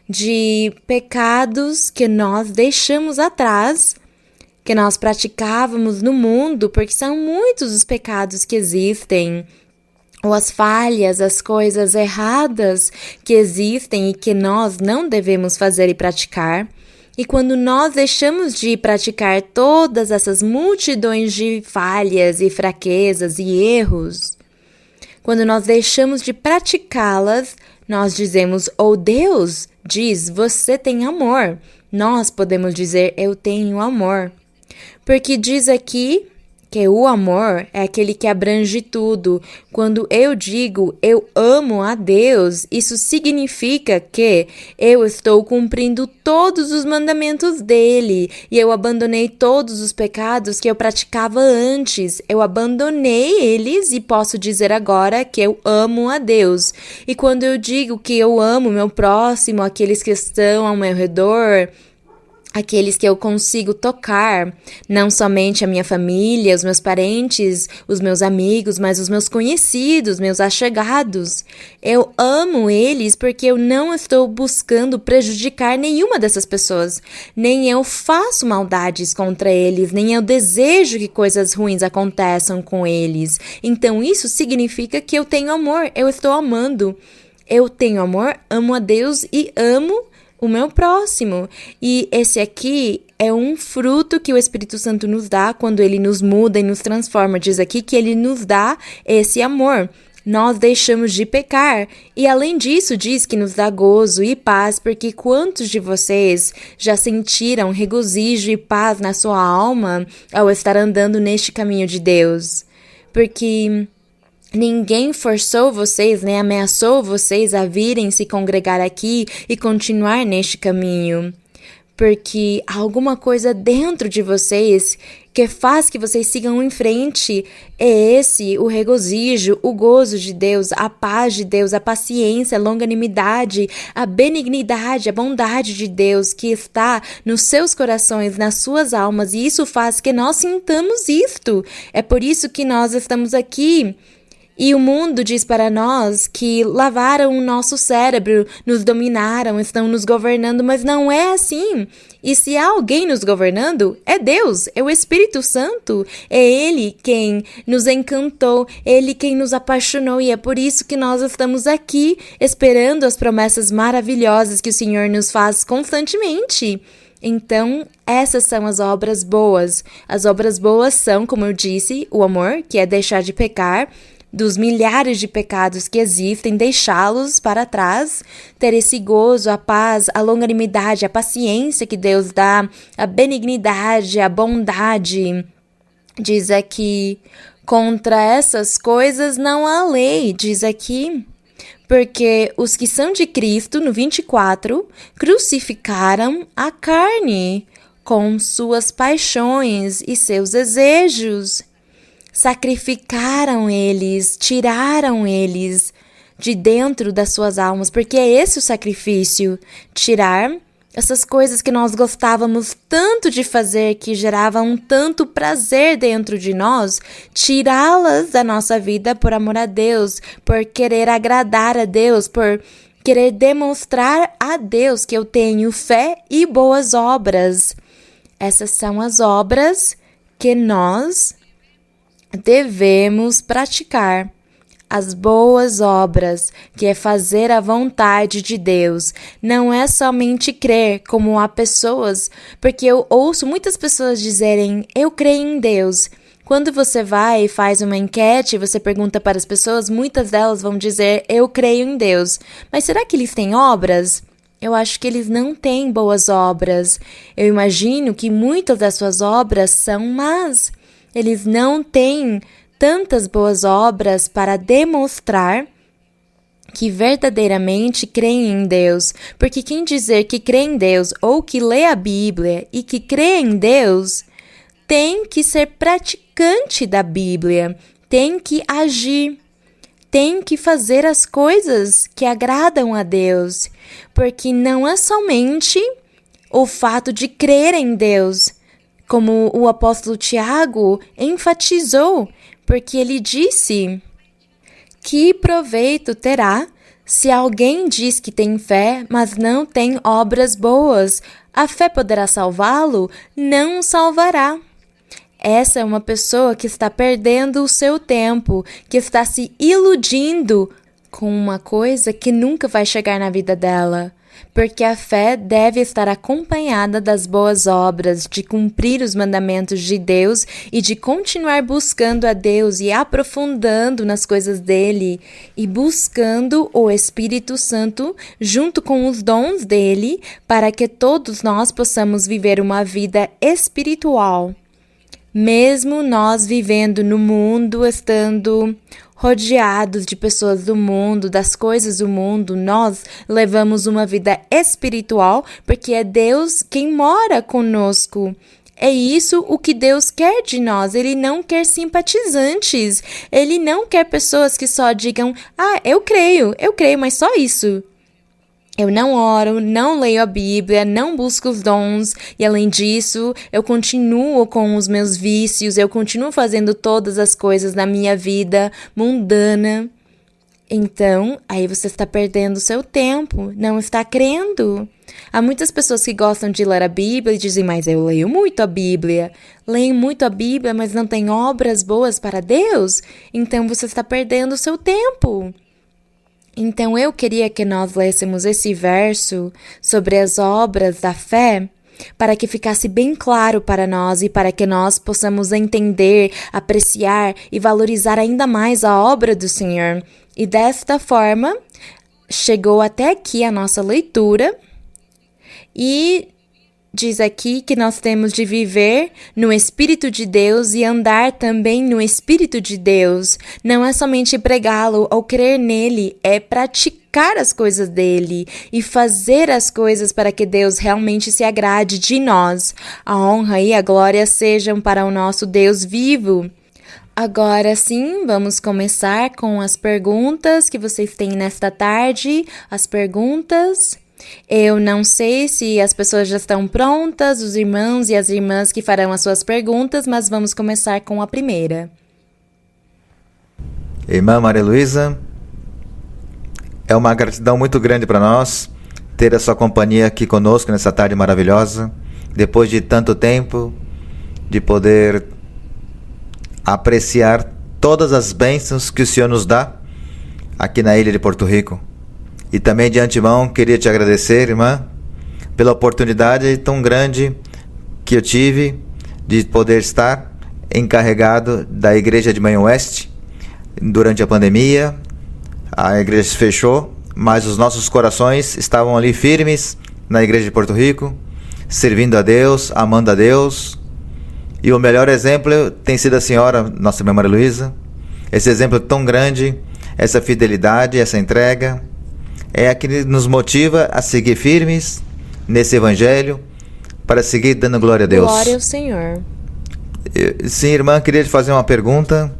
de pecados que nós deixamos atrás, que nós praticávamos no mundo, porque são muitos os pecados que existem, ou as falhas, as coisas erradas que existem e que nós não devemos fazer e praticar. E quando nós deixamos de praticar todas essas multidões de falhas e fraquezas e erros, quando nós deixamos de praticá-las, nós dizemos, ou Deus diz, você tem amor. Nós podemos dizer, eu tenho amor. Porque diz aqui que o amor é aquele que abrange tudo. Quando eu digo eu amo a Deus, isso significa que eu estou cumprindo todos os mandamentos dele e eu abandonei todos os pecados que eu praticava antes. Eu abandonei eles e posso dizer agora que eu amo a Deus. E quando eu digo que eu amo meu próximo, aqueles que estão ao meu redor, aqueles que eu consigo tocar, não somente a minha família, os meus parentes, os meus amigos, mas os meus conhecidos, meus allegados. Eu amo eles porque eu não estou buscando prejudicar nenhuma dessas pessoas. Nem eu faço maldades contra eles, nem eu desejo que coisas ruins aconteçam com eles. Então isso significa que eu tenho amor, eu estou amando. Eu tenho amor, amo a Deus e amo o meu próximo. E esse aqui é um fruto que o Espírito Santo nos dá quando ele nos muda e nos transforma. Diz aqui que ele nos dá esse amor. Nós deixamos de pecar. E além disso, diz que nos dá gozo e paz, porque quantos de vocês já sentiram regozijo e paz na sua alma ao estar andando neste caminho de Deus? Porque ninguém forçou vocês, nem ameaçou vocês a virem se congregar aqui e continuar neste caminho. Porque há alguma coisa dentro de vocês que faz que vocês sigam em frente. É esse o regozijo, o gozo de Deus, a paz de Deus, a paciência, a longanimidade, a benignidade, a bondade de Deus que está nos seus corações, nas suas almas. E isso faz que nós sintamos isto. É por isso que nós estamos aqui. E o mundo diz para nós que lavaram o nosso cérebro, nos dominaram, estão nos governando, mas não é assim. E se há alguém nos governando, é Deus, é o Espírito Santo. É Ele quem nos encantou, Ele quem nos apaixonou. E é por isso que nós estamos aqui, esperando as promessas maravilhosas que o Senhor nos faz constantemente. Então, essas são as obras boas. As obras boas são, como eu disse, o amor, que é deixar de pecar, dos milhares de pecados que existem, deixá-los para trás, ter esse gozo, a paz, a longanimidade, a paciência que Deus dá, a benignidade, a bondade. Diz aqui, contra essas coisas não há lei, diz aqui. Porque os que são de Cristo, no 24, crucificaram a carne com suas paixões e seus desejos. Sacrificaram eles, tiraram eles de dentro das suas almas, porque é esse o sacrifício, tirar essas coisas que nós gostávamos tanto de fazer, que geravam tanto prazer dentro de nós, tirá-las da nossa vida por amor a Deus, por querer agradar a Deus, por querer demonstrar a Deus que eu tenho fé e boas obras. Essas são as obras que nós devemos praticar. As boas obras, que é fazer a vontade de Deus. Não é somente crer, como há pessoas, porque eu ouço muitas pessoas dizerem, eu creio em Deus. Quando você vai e faz uma enquete, você pergunta para as pessoas, muitas delas vão dizer, eu creio em Deus. Mas será que eles têm obras? Eu acho que eles não têm boas obras. Eu imagino que muitas das suas obras são más. Eles não têm tantas boas obras para demonstrar que verdadeiramente creem em Deus. Porque quem dizer que crê em Deus ou que lê a Bíblia e que crê em Deus, tem que ser praticante da Bíblia, tem que agir, tem que fazer as coisas que agradam a Deus. Porque não é somente o fato de crer em Deus, como o apóstolo Tiago enfatizou, porque ele disse: que proveito terá se alguém diz que tem fé, mas não tem obras boas? A fé poderá salvá-lo? Não o salvará. Essa é uma pessoa que está perdendo o seu tempo, que está se iludindo com uma coisa que nunca vai chegar na vida dela. Porque a fé deve estar acompanhada das boas obras, de cumprir os mandamentos de Deus e de continuar buscando a Deus e aprofundando nas coisas dele e buscando o Espírito Santo junto com os dons dele para que todos nós possamos viver uma vida espiritual. Mesmo nós vivendo no mundo, estando rodeados de pessoas do mundo, das coisas do mundo, nós levamos uma vida espiritual porque é Deus quem mora conosco. É isso o que Deus quer de nós. Ele não quer simpatizantes. Ele não quer pessoas que só digam: ah, eu creio, mas só isso. Eu não oro, não leio a Bíblia, não busco os dons e, além disso, eu continuo com os meus vícios, eu continuo fazendo todas as coisas na minha vida mundana. Então, aí você está perdendo seu tempo, não está crendo. Há muitas pessoas que gostam de ler a Bíblia e dizem: mas eu leio muito a Bíblia. Leio muito a Bíblia, mas não tem obras boas para Deus? Então você está perdendo seu tempo. Então, eu queria que nós lêssemos esse verso sobre as obras da fé para que ficasse bem claro para nós e para que nós possamos entender, apreciar e valorizar ainda mais a obra do Senhor. E desta forma, chegou até aqui a nossa leitura e diz aqui que nós temos de viver no Espírito de Deus e andar também no Espírito de Deus. Não é somente pregá-lo ou crer nele, é praticar as coisas dele e fazer as coisas para que Deus realmente se agrade de nós. A honra e a glória sejam para o nosso Deus vivo. Agora sim, vamos começar com as perguntas que vocês têm nesta tarde. As perguntas. Eu não sei se as pessoas já estão prontas, os irmãos e as irmãs que farão as suas perguntas, mas vamos começar com a primeira. Irmã Maria Luísa, é uma gratidão muito grande para nós ter a sua companhia aqui conosco nessa tarde maravilhosa, depois de tanto tempo, de poder apreciar todas as bênçãos que o Senhor nos dá aqui na ilha de Porto Rico. E também de antemão queria te agradecer, irmã, pela oportunidade tão grande que eu tive de poder estar encarregado da igreja de Manhã Oeste. Durante a pandemia, a igreja se fechou, mas os nossos corações estavam ali firmes na igreja de Porto Rico, servindo a Deus, amando a Deus. E o melhor exemplo tem sido a senhora, nossa irmã Maria Luísa. Esse exemplo tão grande, essa fidelidade, essa entrega, é a que nos motiva a seguir firmes nesse evangelho, para seguir dando glória a Deus. Glória ao Senhor. Sim, irmã, queria te fazer uma pergunta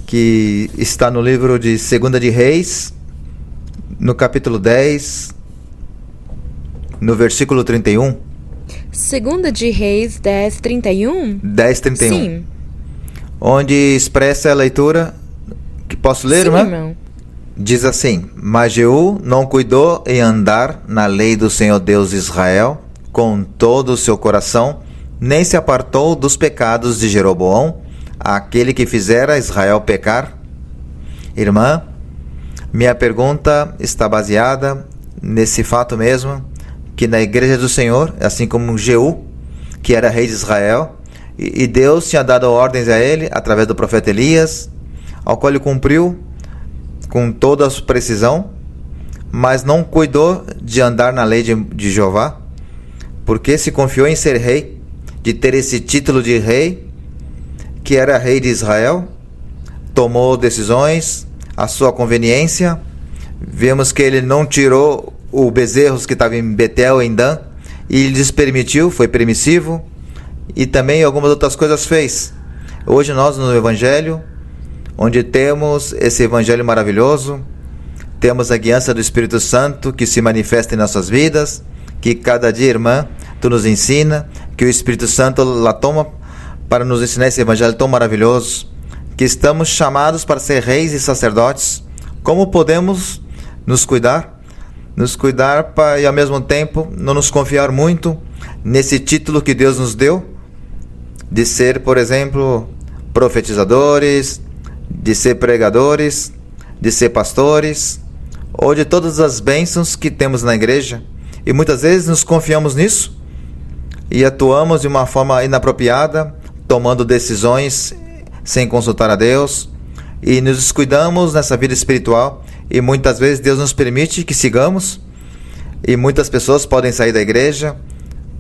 que está no livro de 2 de Reis, no capítulo 10, no versículo 31. 2 de Reis 10, 31? 10, 31. Sim. Onde expressa a leitura, que posso ler, Sim, irmã? irmão. Diz assim: mas Jeú não cuidou em andar na lei do Senhor Deus de Israel com todo o seu coração, nem se apartou dos pecados de Jeroboão, aquele que fizera Israel pecar. Irmã, minha pergunta está baseada nesse fato mesmo, que na igreja do Senhor, assim como Jeú, que era rei de Israel, e Deus tinha dado ordens a ele através do profeta Elias, ao qual ele cumpriu com toda a precisão, mas não cuidou de andar na lei de Jeová, porque se confiou em ser rei, de ter esse título de rei, que era rei de Israel, tomou decisões à sua conveniência. Vemos que ele não tirou o bezerros que estava em Betel, em Dan, e lhes permitiu, foi permissivo, e também algumas outras coisas fez. Hoje nós no Evangelho, onde temos esse evangelho maravilhoso, temos a guiança do Espírito Santo que se manifesta em nossas vidas, que cada dia, irmã, tu nos ensina, que o Espírito Santo lá toma para nos ensinar esse evangelho tão maravilhoso, que estamos chamados para ser reis e sacerdotes. Como podemos nos cuidar para, e ao mesmo tempo não nos confiar muito nesse título que Deus nos deu, de ser, por exemplo, profetizadores, de ser pregadores, de ser pastores, ou de todas as bênçãos que temos na igreja. E muitas vezes nos confiamos nisso e atuamos de uma forma inapropriada, tomando decisões sem consultar a Deus, e nos descuidamos nessa vida espiritual, e muitas vezes Deus nos permite que sigamos, e muitas pessoas podem sair da igreja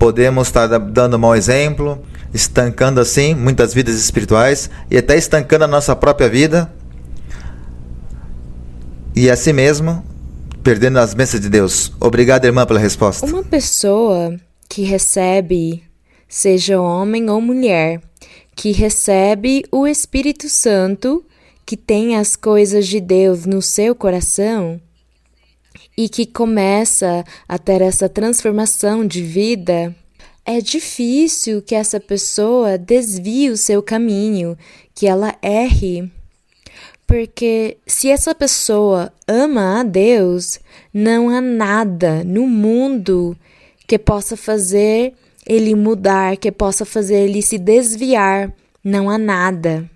podemos estar dando mau exemplo, estancando assim muitas vidas espirituais e até estancando a nossa própria vida. E assim mesmo, perdendo as bênçãos de Deus. Obrigado, irmã, pela resposta. Uma pessoa que recebe, seja homem ou mulher, que recebe o Espírito Santo, que tem as coisas de Deus no seu coração e que começa a ter essa transformação de vida, é difícil que essa pessoa desvie o seu caminho, que ela erre. Porque se essa pessoa ama a Deus, não há nada no mundo que possa fazer ele mudar, que possa fazer ele se desviar. Não há nada.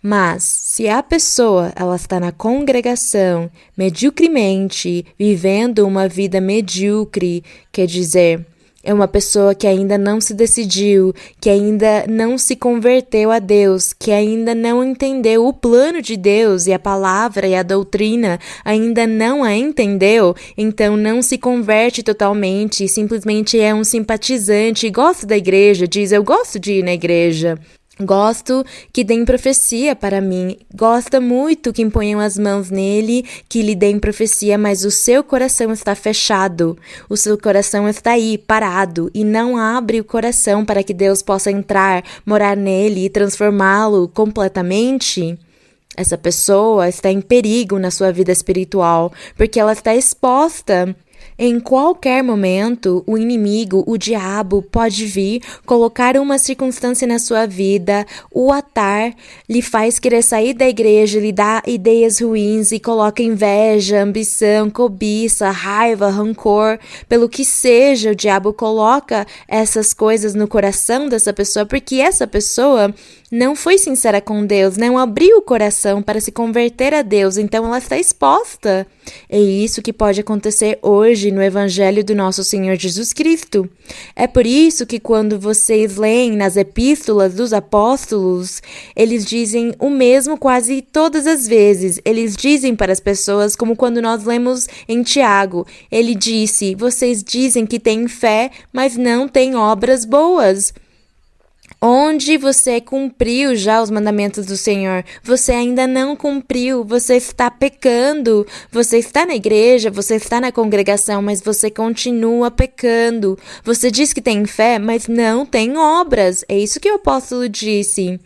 Mas se a pessoa ela está na congregação mediocremente, vivendo uma vida medíocre, quer dizer, é uma pessoa que ainda não se decidiu, que ainda não se converteu a Deus, que ainda não entendeu o plano de Deus e a palavra e a doutrina, ainda não a entendeu, então não se converte totalmente, simplesmente é um simpatizante, gosta da igreja, diz eu gosto de ir na igreja. Gosto que deem profecia para mim, gosta muito que imponham as mãos nele, que lhe deem profecia, mas o seu coração está fechado, o seu coração está aí, parado, e não abre o coração para que Deus possa entrar, morar nele e transformá-lo completamente. Essa pessoa está em perigo na sua vida espiritual, porque ela está exposta. Em qualquer momento, o inimigo, o diabo, pode vir, colocar uma circunstância na sua vida, o atar, lhe faz querer sair da igreja, lhe dá ideias ruins e coloca inveja, ambição, cobiça, raiva, rancor, pelo que seja, o diabo coloca essas coisas no coração dessa pessoa, porque essa pessoa não foi sincera com Deus, não abriu o coração para se converter a Deus, então ela está exposta. É isso que pode acontecer hoje no Evangelho do nosso Senhor Jesus Cristo. É por isso que quando vocês leem nas epístolas dos apóstolos, eles dizem o mesmo quase todas as vezes. Eles dizem para as pessoas, como quando nós lemos em Tiago, ele disse, vocês dizem que têm fé, mas não têm obras boas. Onde você cumpriu já os mandamentos do Senhor, você ainda não cumpriu, você está pecando, você está na igreja, você está na congregação, mas você continua pecando. Você diz que tem fé, mas não tem obras. É isso que o apóstolo disse.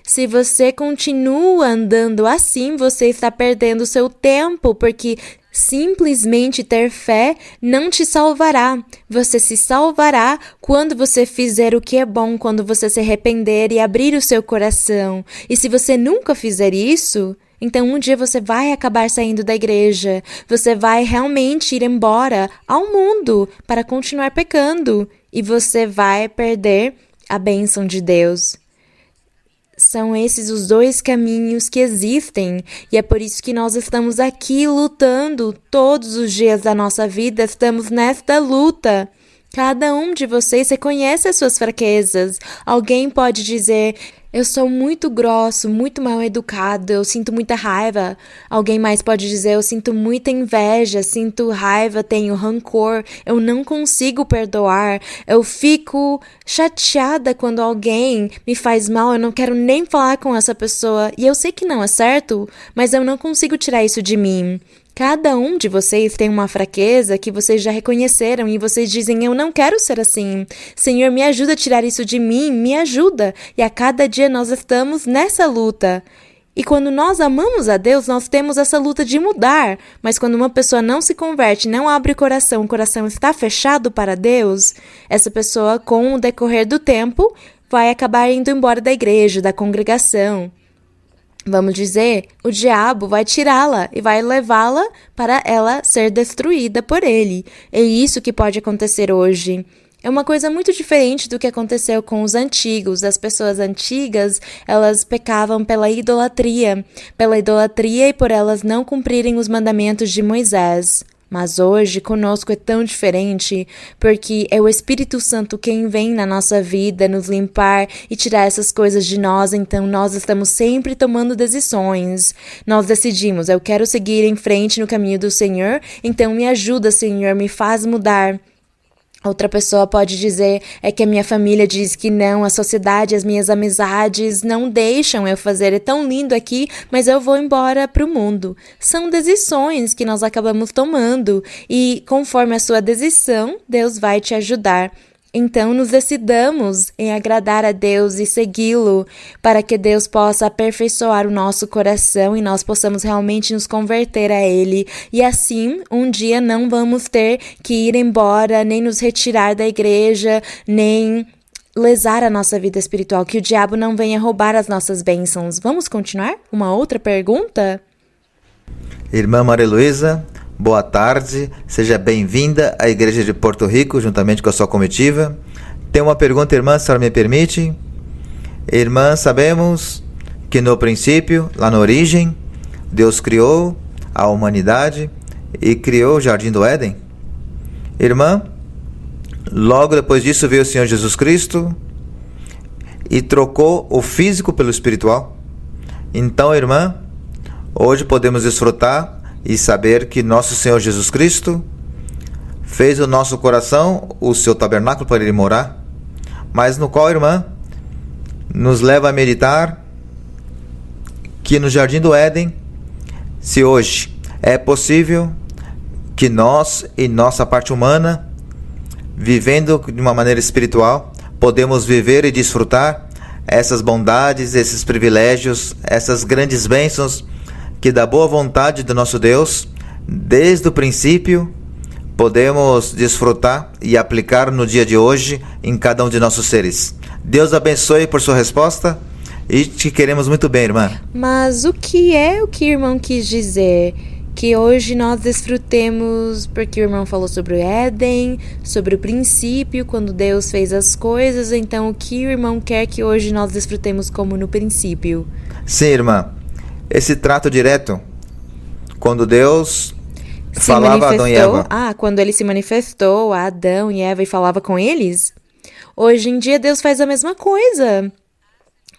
Se você continua andando assim, você está perdendo seu tempo, porque simplesmente ter fé não te salvará. Você se salvará quando você fizer o que é bom, quando você se arrepender e abrir o seu coração. E se você nunca fizer isso, então um dia você vai acabar saindo da igreja. Você vai realmente ir embora ao mundo para continuar pecando. E você vai perder a bênção de Deus. São esses os dois caminhos que existem e é por isso que nós estamos aqui lutando todos os dias da nossa vida, estamos nesta luta. Cada um de vocês reconhece as suas fraquezas. Alguém pode dizer, eu sou muito grosso, muito mal educado, eu sinto muita raiva. Alguém mais pode dizer, eu sinto muita inveja, sinto raiva, tenho rancor, eu não consigo perdoar. Eu fico chateada quando alguém me faz mal, eu não quero nem falar com essa pessoa. E eu sei que não é certo, mas eu não consigo tirar isso de mim. Cada um de vocês tem uma fraqueza que vocês já reconheceram e vocês dizem, eu não quero ser assim. Senhor, me ajuda a tirar isso de mim, me ajuda. E a cada dia nós estamos nessa luta. E quando nós amamos a Deus, nós temos essa luta de mudar. Mas quando uma pessoa não se converte, não abre o coração está fechado para Deus, essa pessoa, com o decorrer do tempo, vai acabar indo embora da igreja, da congregação. Vamos dizer, o diabo vai tirá-la e vai levá-la para ela ser destruída por ele. É isso que pode acontecer hoje. É uma coisa muito diferente do que aconteceu com os antigos. As pessoas antigas, elas pecavam pela idolatria e por elas não cumprirem os mandamentos de Moisés. Mas hoje, conosco é tão diferente, porque é o Espírito Santo quem vem na nossa vida nos limpar e tirar essas coisas de nós, então nós estamos sempre tomando decisões. Nós decidimos, eu quero seguir em frente no caminho do Senhor, então me ajuda, Senhor, me faz mudar. Outra pessoa pode dizer, é que a minha família diz que não, a sociedade, as minhas amizades não deixam eu fazer, é tão lindo aqui, mas eu vou embora pro mundo. São decisões que nós acabamos tomando e conforme a sua decisão, Deus vai te ajudar. Então, nos decidamos em agradar a Deus e segui-lo para que Deus possa aperfeiçoar o nosso coração e nós possamos realmente nos converter a Ele. E assim, um dia não vamos ter que ir embora, nem nos retirar da igreja, nem lesar a nossa vida espiritual, que o diabo não venha roubar as nossas bênçãos. Vamos continuar? Uma outra pergunta? Irmã Maria Luísa, boa tarde, seja bem-vinda à Igreja de Porto Rico, juntamente com a sua comitiva. Tem uma pergunta, irmã, se a senhora me permite. Irmã, sabemos que no princípio, lá na origem, Deus criou a humanidade e criou o Jardim do Éden. Irmã, logo depois disso veio o Senhor Jesus Cristo e trocou o físico pelo espiritual. Então, irmã, hoje podemos desfrutar e saber que nosso Senhor Jesus Cristo fez o nosso coração o seu tabernáculo para ele morar, mas no qual, irmã, nos leva a meditar que no Jardim do Éden, se hoje é possível que nós e nossa parte humana, vivendo de uma maneira espiritual, podemos viver e desfrutar essas bondades, esses privilégios, essas grandes bênçãos que da boa vontade do nosso Deus, desde o princípio, podemos desfrutar e aplicar no dia de hoje em cada um de nossos seres. Deus abençoe por sua resposta e te queremos muito bem, irmã. Mas o que é o que o irmão quis dizer? Que hoje nós desfrutemos, porque o irmão falou sobre o Éden, sobre o princípio, quando Deus fez as coisas, então o que o irmão quer que hoje nós desfrutemos como no princípio? Sim, irmã. Esse trato direto, quando Deus falava a Adão e Eva. Quando ele se manifestou a Adão e Eva e falava com eles? Hoje em dia Deus faz a mesma coisa.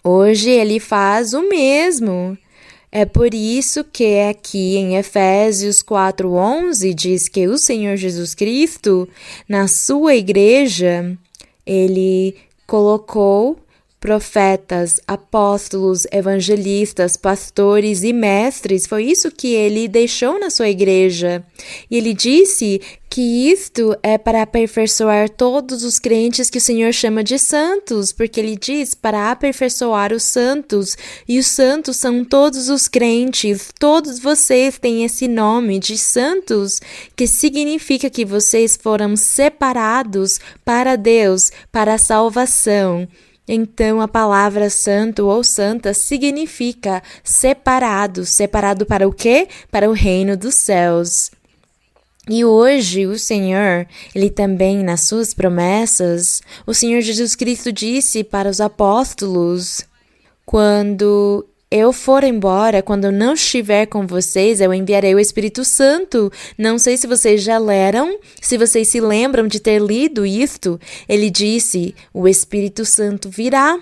Hoje ele faz o mesmo. É por isso que aqui em Efésios 4:11 diz que o Senhor Jesus Cristo, na sua igreja, ele colocou profetas, apóstolos, evangelistas, pastores e mestres. Foi isso que ele deixou na sua igreja. E ele disse que isto é para aperfeiçoar todos os crentes que o Senhor chama de santos, porque ele diz para aperfeiçoar os santos, e os santos são todos os crentes. Todos vocês têm esse nome de santos, que significa que vocês foram separados para Deus, para a salvação. Então, a palavra santo ou santa significa separado. Separado para o quê? Para o reino dos céus. E hoje o Senhor, ele também nas suas promessas, o Senhor Jesus Cristo disse para os apóstolos, quando eu for embora, quando eu não estiver com vocês, eu enviarei o Espírito Santo. Não sei se vocês já leram, se vocês se lembram de ter lido isto. Ele disse, o Espírito Santo virá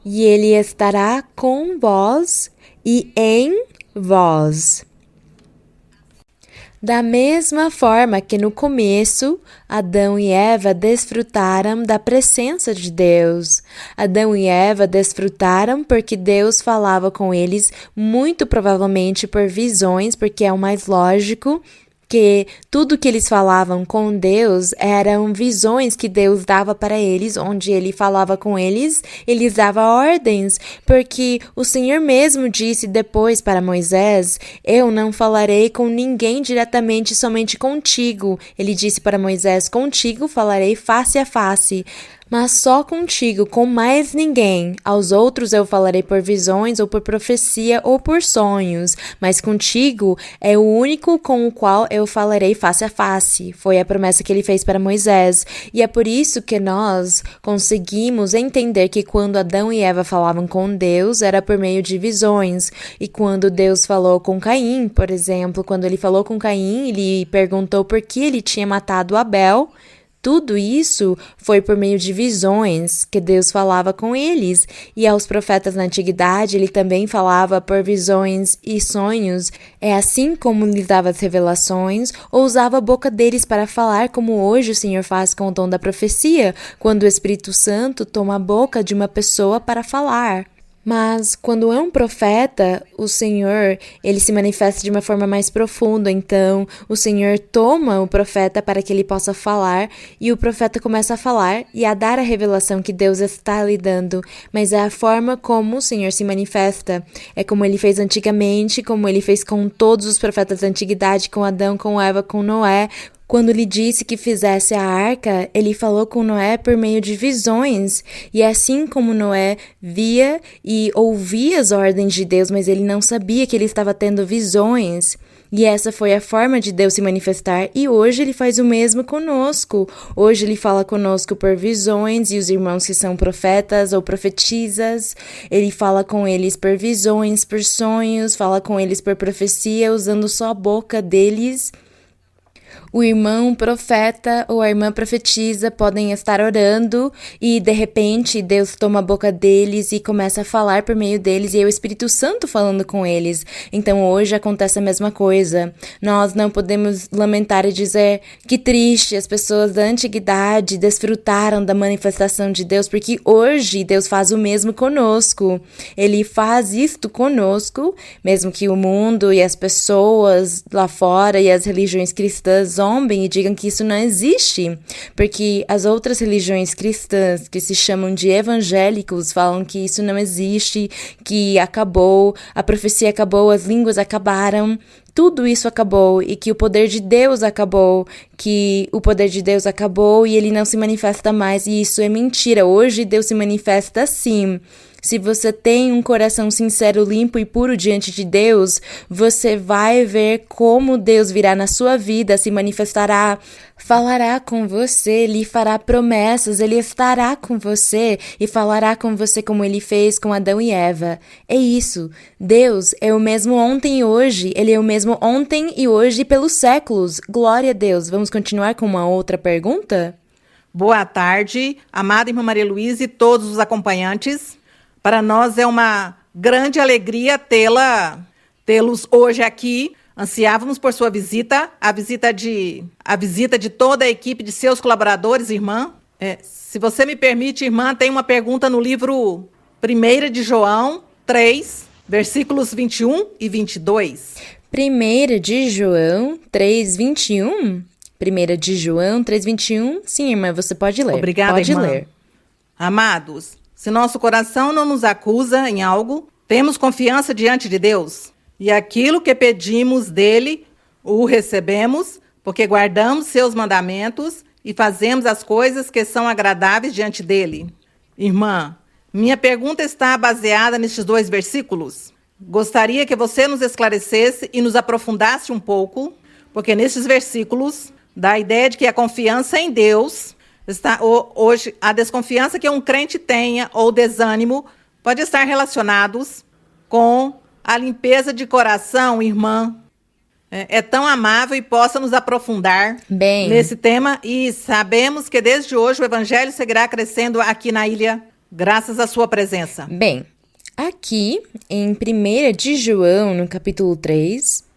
e ele estará com vós e em vós. Da mesma forma que no começo, Adão e Eva desfrutaram da presença de Deus. Adão e Eva desfrutaram porque Deus falava com eles, muito provavelmente por visões, porque é o mais lógico, que tudo que eles falavam com Deus eram visões que Deus dava para eles, onde ele falava com eles, eles dava ordens, porque o Senhor mesmo disse depois para Moisés, eu não falarei com ninguém diretamente, somente contigo. Ele disse para Moisés, contigo falarei face a face, mas só contigo, com mais ninguém. Aos outros eu falarei por visões, ou por profecia, ou por sonhos. Mas contigo é o único com o qual eu falarei face a face. Foi a promessa que ele fez para Moisés. E é por isso que nós conseguimos entender que quando Adão e Eva falavam com Deus, era por meio de visões. E quando Deus falou com Caim, por exemplo, quando ele falou com Caim, ele perguntou por que ele tinha matado Abel. Tudo isso foi por meio de visões que Deus falava com eles. E aos profetas na antiguidade, ele também falava por visões e sonhos. É assim como lhes dava as revelações, ou usava a boca deles para falar, como hoje o Senhor faz com o dom da profecia, quando o Espírito Santo toma a boca de uma pessoa para falar. Mas quando é um profeta, o Senhor, ele se manifesta de uma forma mais profunda. Então, o Senhor toma o profeta para que ele possa falar, e o profeta começa a falar e a dar a revelação que Deus está lhe dando. Mas é a forma como o Senhor se manifesta. É como ele fez antigamente, como ele fez com todos os profetas da antiguidade, com Adão, com Eva, com Noé. Quando lhe disse que fizesse a arca, ele falou com Noé por meio de visões. E assim como Noé via e ouvia as ordens de Deus, mas ele não sabia que ele estava tendo visões. E essa foi a forma de Deus se manifestar, e hoje ele faz o mesmo conosco. Hoje ele fala conosco por visões, e os irmãos que são profetas ou profetisas, ele fala com eles por visões, por sonhos, fala com eles por profecia, usando só a boca deles. O irmão profeta ou a irmã profetisa podem estar orando e, de repente, Deus toma a boca deles e começa a falar por meio deles, e é o Espírito Santo falando com eles. Então, hoje acontece a mesma coisa. Nós não podemos lamentar e dizer que triste, as pessoas da antiguidade desfrutaram da manifestação de Deus, porque hoje Deus faz o mesmo conosco. Ele faz isto conosco, mesmo que o mundo e as pessoas lá fora e as religiões cristãs zombem e digam que isso não existe, porque as outras religiões cristãs que se chamam de evangélicos falam que isso não existe, que acabou, a profecia acabou, as línguas acabaram, tudo isso acabou, e que o poder de Deus acabou, e ele não se manifesta mais, e isso é mentira. Hoje Deus se manifesta sim. Se você tem um coração sincero, limpo e puro diante de Deus, você vai ver como Deus virá na sua vida, se manifestará, falará com você, lhe fará promessas, ele estará com você e falará com você como ele fez com Adão e Eva. É isso. Deus é o mesmo ontem e hoje, ele é o mesmo ontem e hoje pelos séculos. Glória a Deus. Vamos continuar com uma outra pergunta? Boa tarde, amada irmã Maria Luísa e todos os acompanhantes. Para nós é uma grande alegria tê-los hoje aqui. Ansiávamos por sua visita, a visita de toda a equipe de seus colaboradores, irmã. Se você me permite, irmã, tem uma pergunta no livro 1 de João 3, versículos 21 e 22. 1 de João 3, 21? 1 de João 3, 21? Sim, irmã, você pode ler. Obrigada, pode irmã. ler. Amados, se nosso coração não nos acusa em algo, temos confiança diante de Deus. E aquilo que pedimos dele, o recebemos, porque guardamos seus mandamentos e fazemos as coisas que são agradáveis diante dele. Irmã, minha pergunta está baseada nestes 2 versículos. Gostaria que você nos esclarecesse e nos aprofundasse um pouco, porque nestes versículos dá a ideia de que a confiança em Deus hoje, a desconfiança que um crente tenha ou desânimo pode estar relacionados com a limpeza de coração, irmã. É tão amável e possa nos aprofundar nesse tema. E sabemos que desde hoje o Evangelho seguirá crescendo aqui na ilha, graças à sua presença. Bem, aqui em 1 de João, no capítulo 3...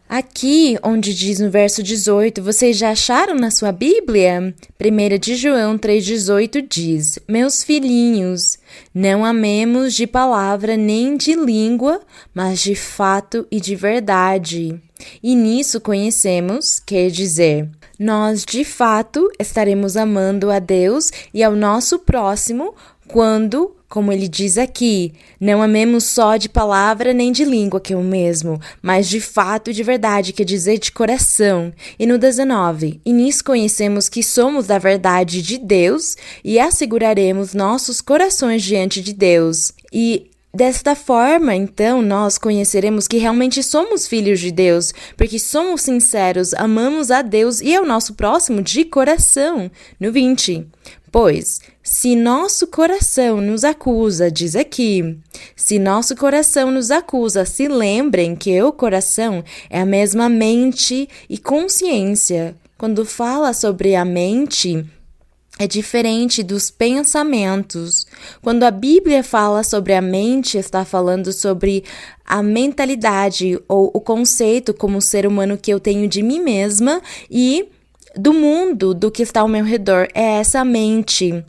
Aqui, onde diz no verso 18, vocês já acharam na sua Bíblia? 1 de João 3,18 diz: Meus filhinhos, não amemos de palavra nem de língua, mas de fato e de verdade. E nisso conhecemos, quer dizer, nós de fato estaremos amando a Deus e ao nosso próximo quando, como ele diz aqui, não amemos só de palavra nem de língua, que é o mesmo, mas de fato e de verdade, quer dizer de coração. E no 19, e nisso conhecemos que somos da verdade de Deus e asseguraremos nossos corações diante de Deus. E desta forma, então, nós conheceremos que realmente somos filhos de Deus, porque somos sinceros, amamos a Deus e ao nosso próximo de coração. No 20, pois, se nosso coração nos acusa, diz aqui, se nosso coração nos acusa, se lembrem que o coração é a mesma mente e consciência. quando fala sobre a mente, é diferente dos pensamentos. Quando a Bíblia fala sobre a mente, está falando sobre a mentalidade ou o conceito como ser humano que eu tenho de mim mesma e do mundo, do que está ao meu redor. É essa mente.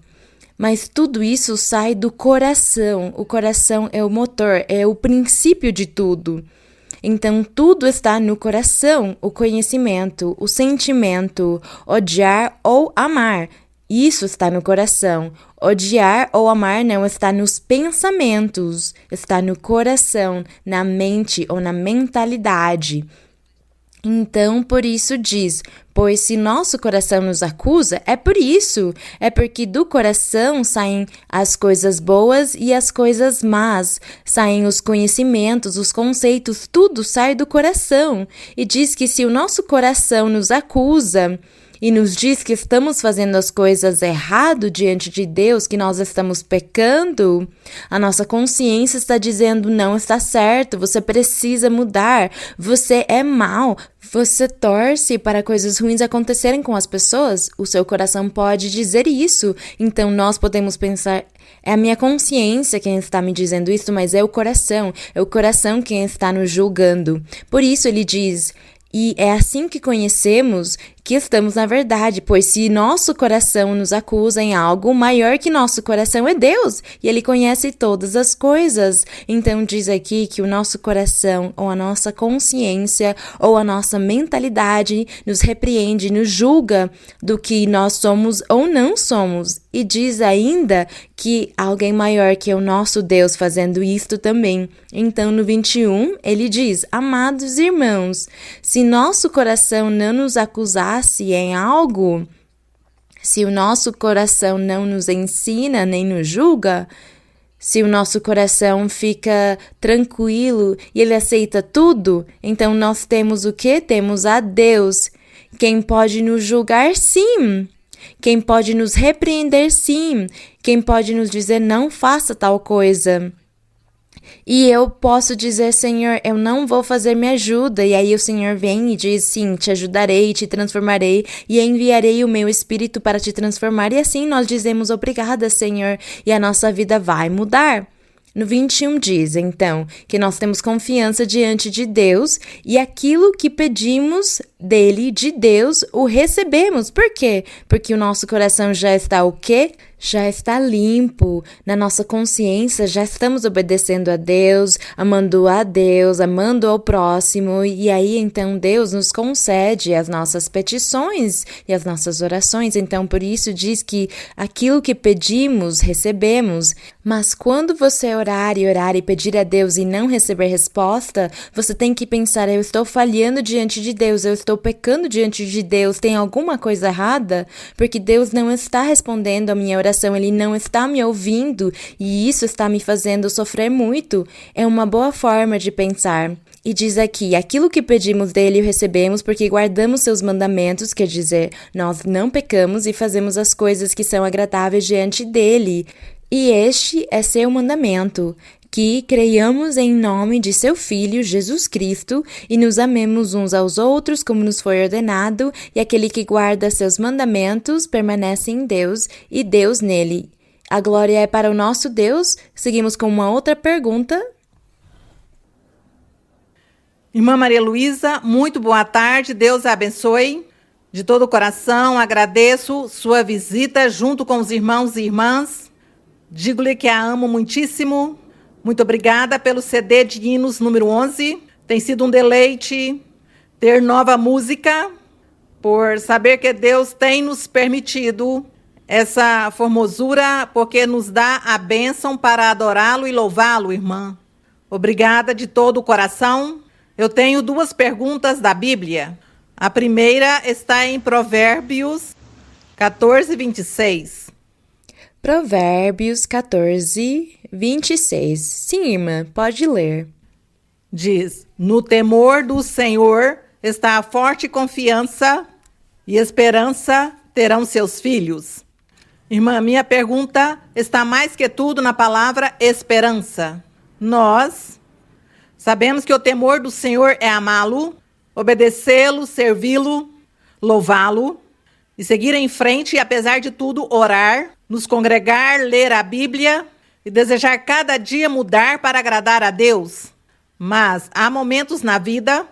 Mas tudo isso sai do coração. O coração é o motor, é o princípio de tudo. Então, tudo está no coração, o conhecimento, o sentimento, odiar ou amar. Isso está no coração. Odiar ou amar não está nos pensamentos, está no coração, na mente ou na mentalidade. Então, por isso diz, pois se nosso coração nos acusa, é por isso, é porque do coração saem as coisas boas e as coisas más, saem os conhecimentos, os conceitos, tudo sai do coração. E diz que se o nosso coração nos acusa e nos diz que estamos fazendo as coisas errado diante de Deus, que nós estamos pecando, a nossa consciência está dizendo, não está certo, você precisa mudar, você é mau, você torce para coisas ruins acontecerem com as pessoas, o seu coração pode dizer isso. Então nós podemos pensar, é a minha consciência quem está me dizendo isso, mas é o coração quem está nos julgando. Por isso ele diz, e é assim que conhecemos que estamos na verdade, pois se nosso coração nos acusa em algo, maior que nosso coração é Deus, e Ele conhece todas as coisas. Então diz aqui que o nosso coração, ou a nossa consciência, ou a nossa mentalidade nos repreende, nos julga do que nós somos ou não somos. E diz ainda que alguém maior que o nosso Deus fazendo isto também. Então no 21 ele diz, amados irmãos, se nosso coração não nos acusasse em algo, se o nosso coração não nos ensina nem nos julga, se o nosso coração fica tranquilo e ele aceita tudo, então nós temos o quê? Temos a Deus, quem pode nos julgar sim, quem pode nos repreender sim, quem pode nos dizer não faça tal coisa. E eu posso dizer, Senhor, eu não vou fazer, me ajuda. E aí o Senhor vem e diz, sim, te ajudarei, te transformarei e enviarei o meu Espírito para te transformar. E assim nós dizemos, obrigada, Senhor, e a nossa vida vai mudar. No 21 diz, então, que nós temos confiança diante de Deus e aquilo que pedimos dele, de Deus, o recebemos. Por quê? Porque o nosso coração já está o quê? Já está limpo, na nossa consciência já estamos obedecendo a Deus, amando ao próximo, e aí então Deus nos concede as nossas petições e as nossas orações. Então por isso diz que aquilo que pedimos, recebemos. Mas quando você orar e pedir a Deus e não receber resposta, você tem que pensar, eu estou falhando diante de Deus, eu estou pecando diante de Deus, tem alguma coisa errada? Porque Deus não está respondendo a minha oração, Ele não está me ouvindo e isso está me fazendo sofrer muito. É uma boa forma de pensar. E diz aqui, aquilo que pedimos dele o recebemos porque guardamos seus mandamentos, quer dizer, nós não pecamos e fazemos as coisas que são agradáveis diante dele. E este é seu mandamento, que creiamos em nome de seu Filho, Jesus Cristo, e nos amemos uns aos outros como nos foi ordenado, e aquele que guarda seus mandamentos permanece em Deus, e Deus nele. A glória é para o nosso Deus. Seguimos com uma outra pergunta. Irmã Maria Luísa, muito boa tarde, Deus a abençoe. De todo o coração, agradeço sua visita junto com os irmãos e irmãs. Digo-lhe que a amo muitíssimo. Muito obrigada pelo CD de hinos número 11. Tem sido um deleite ter nova música, por saber que Deus tem nos permitido essa formosura, porque nos dá a bênção para adorá-lo e louvá-lo, irmã. Obrigada de todo o coração. Eu tenho 2 perguntas da Bíblia. A primeira está em Provérbios 14, 26. Provérbios 14, 26. Sim, irmã, pode ler. Diz, no temor do Senhor está a forte confiança e esperança terão seus filhos. Irmã, minha pergunta está mais que tudo na palavra esperança. Nós sabemos que o temor do Senhor é amá-lo, obedecê-lo, servi-lo, louvá-lo e seguir em frente e, apesar de tudo, orar, nos congregar, ler a Bíblia e desejar cada dia mudar para agradar a Deus. Mas há momentos na vida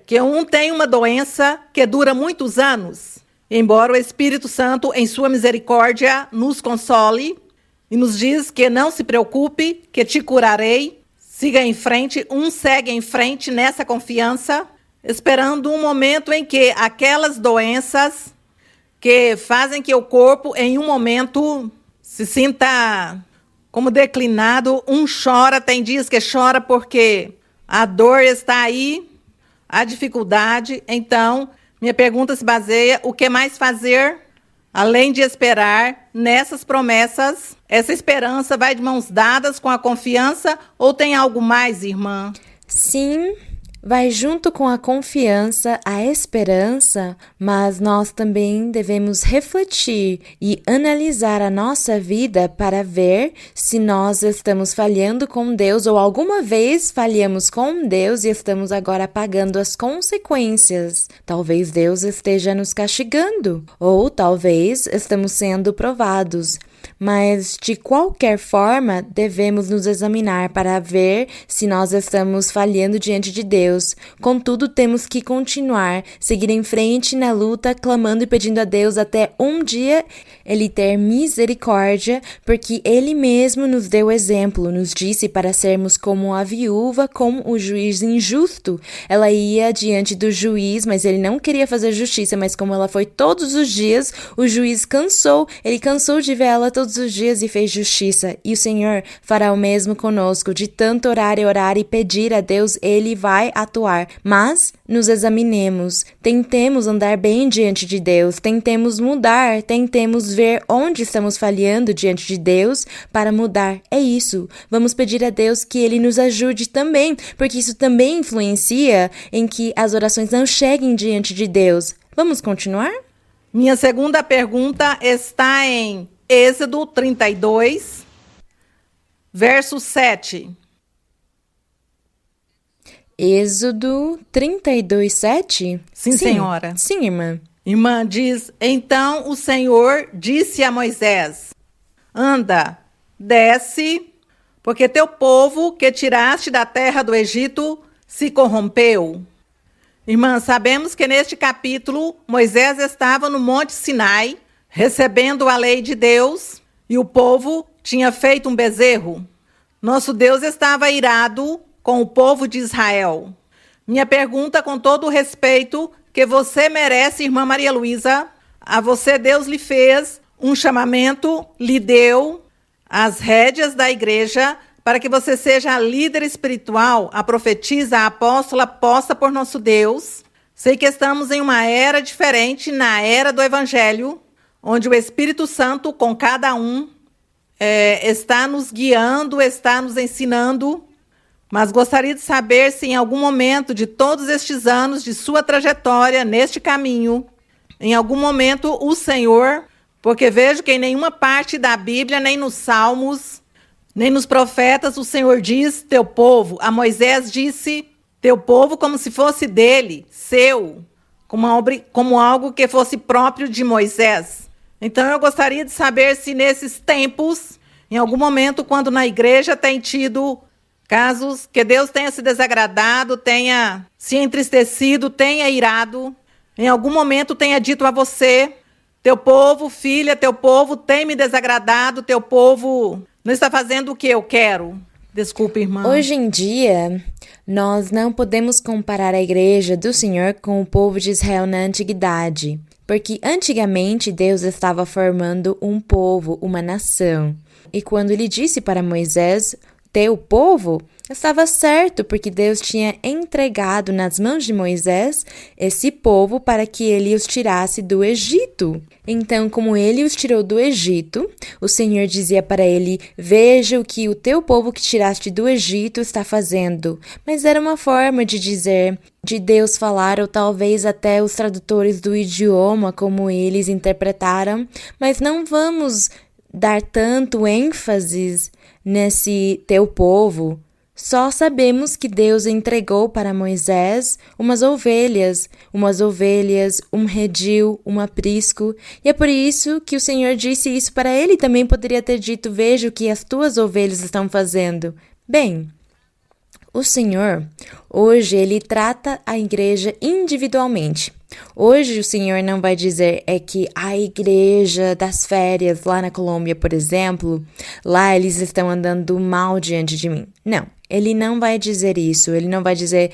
que um tem uma doença que dura muitos anos. Embora o Espírito Santo, em sua misericórdia, nos console e nos diz que não se preocupe, que te curarei. Siga em frente, segue em frente nessa confiança, esperando um momento em que aquelas doenças que fazem que o corpo, em um momento, se sinta como declinado, chora, tem dias que chora porque a dor está aí, a dificuldade. Então, minha pergunta se baseia: o que mais fazer, além de esperar nessas promessas? Essa esperança vai de mãos dadas com a confiança ou tem algo mais, irmã? Sim, vai junto com a confiança, a esperança, mas nós também devemos refletir e analisar a nossa vida para ver se nós estamos falhando com Deus ou alguma vez falhamos com Deus e estamos agora pagando as consequências. Talvez Deus esteja nos castigando, ou talvez estamos sendo provados. Mas, de qualquer forma, devemos nos examinar para ver se nós estamos falhando diante de Deus. Contudo, temos que continuar, seguir em frente na luta, clamando e pedindo a Deus até um dia Ele ter misericórdia, porque Ele mesmo nos deu exemplo, nos disse para sermos como a viúva, como o juiz injusto. Ela ia diante do juiz, mas ele não queria fazer justiça, mas como ela foi todos os dias, o juiz ele cansou de ver ela todos os dias e fez justiça. E o Senhor fará o mesmo conosco. De tanto orar e pedir a Deus, Ele vai atuar. Mas nos examinemos, tentemos andar bem diante de Deus, tentemos mudar, tentemos ver onde estamos falhando diante de Deus para mudar. É isso. Vamos pedir a Deus que Ele nos ajude também, porque isso também influencia em que as orações não cheguem diante de Deus. Vamos continuar? Minha segunda pergunta está em Êxodo 32, verso 7. Êxodo 32, 7? Sim, senhora. Sim, irmã. Irmã diz: então o Senhor disse a Moisés: anda, desce, porque teu povo que tiraste da terra do Egito se corrompeu. Irmã, sabemos que neste capítulo Moisés estava no Monte Sinai, recebendo a lei de Deus, e o povo tinha feito um bezerro. Nosso Deus estava irado com o povo de Israel. Minha pergunta, com todo o respeito que você merece, irmã Maria Luísa, a você Deus lhe fez um chamamento, lhe deu as rédeas da igreja para que você seja a líder espiritual, a profetisa, a apóstola posta por nosso Deus. Sei que estamos em uma era diferente, na era do Evangelho, onde o Espírito Santo, com cada um, está nos guiando, está nos ensinando. Mas gostaria de saber se em algum momento de todos estes anos de sua trajetória neste caminho, em algum momento o Senhor, porque vejo que em nenhuma parte da Bíblia, nem nos Salmos, nem nos profetas, o Senhor diz teu povo. A Moisés disse teu povo como se fosse dele, seu, como algo que fosse próprio de Moisés. Então eu gostaria de saber se nesses tempos, em algum momento, quando na igreja tem tido casos que Deus tenha se desagradado, tenha se entristecido, tenha irado, em algum momento tenha dito a você: teu povo, filha, teu povo tem me desagradado, teu povo não está fazendo o que eu quero. Desculpe, irmã. Hoje em dia, nós não podemos comparar a igreja do Senhor com o povo de Israel na antiguidade, porque antigamente Deus estava formando um povo, uma nação. E quando ele disse para Moisés, teu povo, estava certo, porque Deus tinha entregado nas mãos de Moisés esse povo para que ele os tirasse do Egito. Então, como ele os tirou do Egito, o Senhor dizia para ele: veja o que o teu povo que tiraste do Egito está fazendo. Mas era uma forma de dizer, de Deus falar, ou talvez até os tradutores do idioma, como eles interpretaram. Mas não vamos dar tanto ênfase nesse teu povo, Só sabemos que Deus entregou para Moisés umas ovelhas, um redil, um aprisco, e é por isso que o Senhor disse isso para ele. Também poderia ter dito: veja o que as tuas ovelhas estão fazendo. Bem, o Senhor, hoje, Ele trata a igreja individualmente. Hoje o Senhor não vai dizer que a igreja das férias lá na Colômbia, por exemplo, lá eles estão andando mal diante de mim. Não, Ele não vai dizer isso. Ele não vai dizer: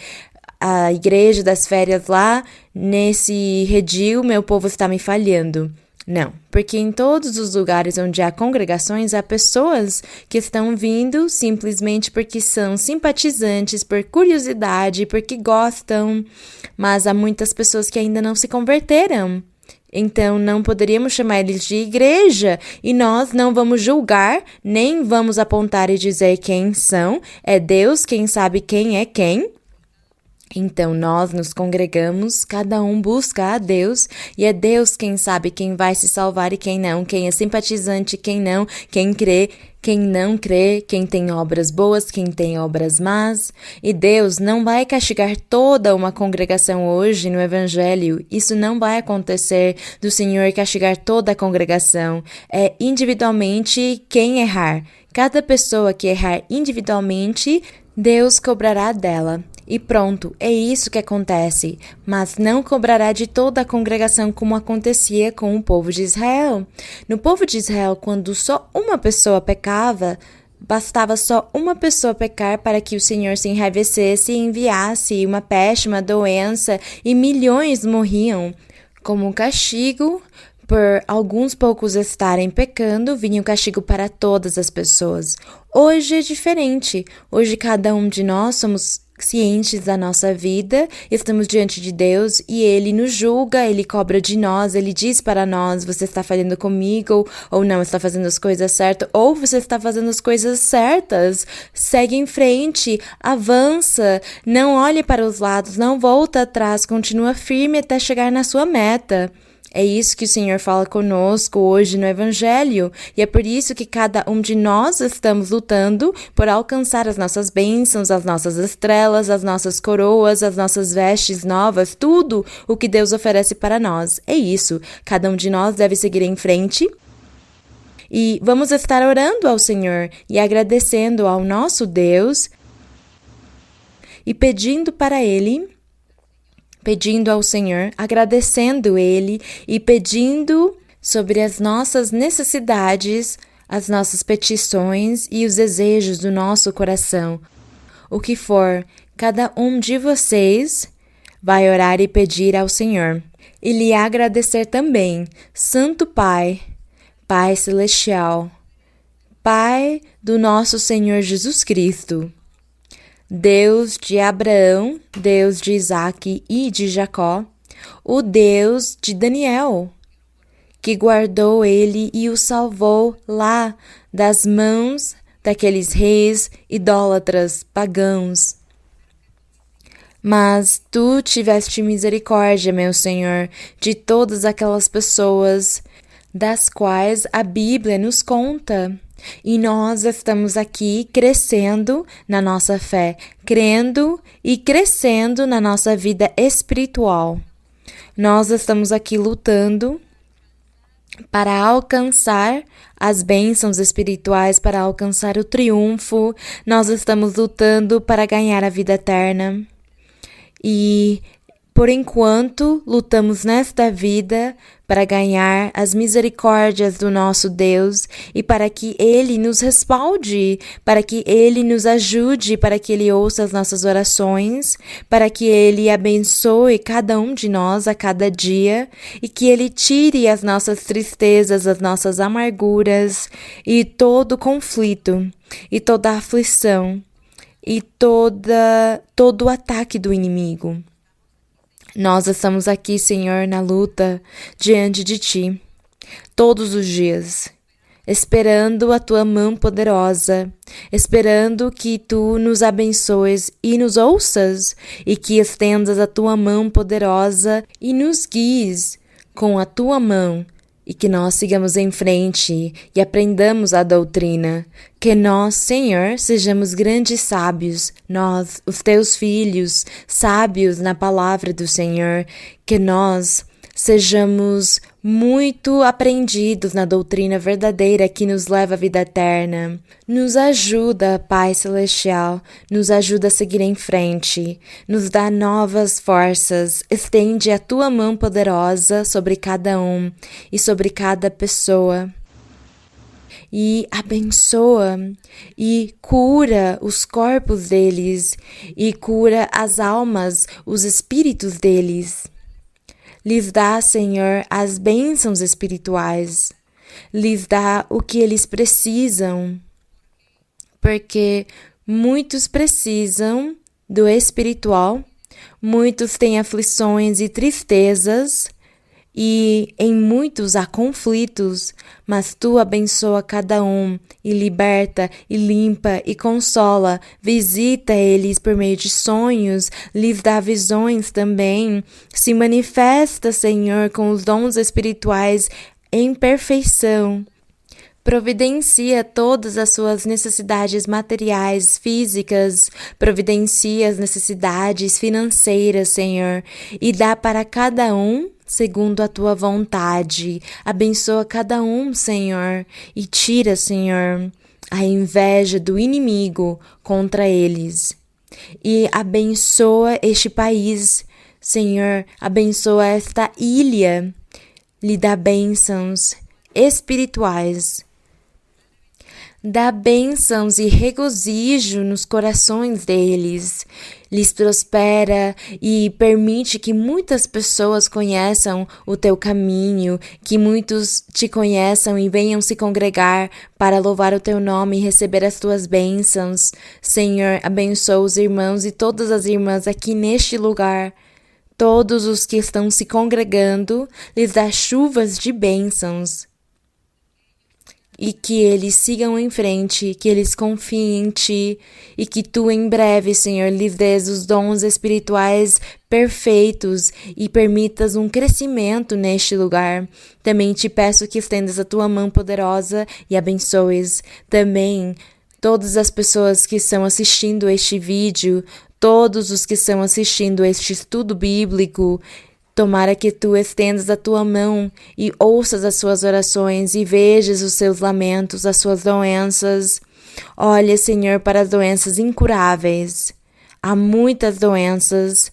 a igreja das férias lá, nesse redil, meu povo está me falhando. Não, porque em todos os lugares onde há congregações, há pessoas que estão vindo simplesmente porque são simpatizantes, por curiosidade, porque gostam, mas há muitas pessoas que ainda não se converteram. Então, não poderíamos chamar eles de igreja, e nós não vamos julgar, nem vamos apontar e dizer quem são. É Deus quem sabe quem é quem. Então, nós nos congregamos, cada um busca a Deus, e é Deus quem sabe quem vai se salvar e quem não, quem é simpatizante, quem não, quem crê, quem não crê, quem tem obras boas, quem tem obras más. E Deus não vai castigar toda uma congregação hoje no Evangelho. Isso não vai acontecer, do Senhor castigar toda a congregação. É individualmente quem errar. Cada pessoa que errar individualmente, Deus cobrará dela. E pronto, é isso que acontece, mas não cobrará de toda a congregação como acontecia com o povo de Israel. No povo de Israel, quando só uma pessoa pecava, bastava só uma pessoa pecar para que o Senhor se enraivecesse e enviasse uma peste, uma doença, e milhões morriam. Como castigo, por alguns poucos estarem pecando, vinha o castigo para todas as pessoas. Hoje é diferente. Hoje cada um de nós somos cientes da nossa vida, estamos diante de Deus e Ele nos julga, Ele cobra de nós, Ele diz para nós: você está falhando comigo, ou não está fazendo as coisas certas, ou você está fazendo as coisas certas. Segue em frente, avança, não olhe para os lados, não volta atrás, continua firme até chegar na sua meta. É isso que o Senhor fala conosco hoje no Evangelho, e é por isso que cada um de nós estamos lutando por alcançar as nossas bênçãos, as nossas estrelas, as nossas coroas, as nossas vestes novas, tudo o que Deus oferece para nós. É isso, cada um de nós deve seguir em frente. E vamos estar orando ao Senhor e agradecendo ao nosso Deus e pedindo para Ele, pedindo ao Senhor, agradecendo Ele e pedindo sobre as nossas necessidades, as nossas petições e os desejos do nosso coração. O que for, cada um de vocês vai orar e pedir ao Senhor. E lhe agradecer também, Santo Pai, Pai Celestial, Pai do nosso Senhor Jesus Cristo, Deus de Abraão, Deus de Isaque e de Jacó, o Deus de Daniel, que guardou ele e o salvou lá das mãos daqueles reis idólatras pagãos. Mas tu tiveste misericórdia, meu Senhor, de todas aquelas pessoas das quais a Bíblia nos conta. E nós estamos aqui crescendo na nossa fé, crendo e crescendo na nossa vida espiritual. Nós estamos aqui lutando para alcançar as bênçãos espirituais, para alcançar o triunfo. Nós estamos lutando para ganhar a vida eterna. E por enquanto, lutamos nesta vida para ganhar as misericórdias do nosso Deus e para que Ele nos respalde, para que Ele nos ajude, para que Ele ouça as nossas orações, para que Ele abençoe cada um de nós a cada dia e que Ele tire as nossas tristezas, as nossas amarguras e todo conflito e toda aflição e todo o ataque do inimigo. Nós estamos aqui, Senhor, na luta diante de Ti, todos os dias, esperando a Tua mão poderosa, esperando que Tu nos abençoes e nos ouças, e que estendas a Tua mão poderosa e nos guies com a Tua mão, e que nós sigamos em frente e aprendamos a doutrina. Que nós, Senhor, sejamos grandes sábios, nós, os teus filhos, sábios na palavra do Senhor. Que nós sejamos muito aprendidos na doutrina verdadeira que nos leva à vida eterna. Nos ajuda, Pai Celestial, nos ajuda a seguir em frente, nos dá novas forças, estende a tua mão poderosa sobre cada um e sobre cada pessoa. E abençoa e cura os corpos deles e cura as almas, os espíritos deles. Lhes dá, Senhor, as bênçãos espirituais, lhes dá o que eles precisam, porque muitos precisam do espiritual, muitos têm aflições e tristezas, e em muitos há conflitos, mas tu abençoa cada um e liberta e limpa e consola, visita eles por meio de sonhos, lhes dá visões também, se manifesta, Senhor, com os dons espirituais em perfeição. Providencia todas as suas necessidades materiais, físicas, providencia as necessidades financeiras, Senhor, e dá para cada um segundo a tua vontade. Abençoa cada um, Senhor, e tira, Senhor, a inveja do inimigo contra eles. E abençoa este país, Senhor, abençoa esta ilha, lhe dá bênçãos espirituais. Dá bênçãos e regozijo nos corações deles, lhes prospera e permite que muitas pessoas conheçam o teu caminho, que muitos te conheçam e venham se congregar para louvar o teu nome e receber as tuas bênçãos. Senhor, abençoa os irmãos e todas as irmãs aqui neste lugar. Todos os que estão se congregando, lhes dá chuvas de bênçãos. E que eles sigam em frente, que eles confiem em Ti, e que Tu em breve, Senhor, lhes dês os dons espirituais perfeitos e permitas um crescimento neste lugar. Também te peço que estendas a Tua mão poderosa e abençoes também todas as pessoas que estão assistindo este vídeo, todos os que estão assistindo este estudo bíblico. Tomara que tu estendas a tua mão e ouças as suas orações e vejas os seus lamentos, as suas doenças. Olha, Senhor, para as doenças incuráveis. Há muitas doenças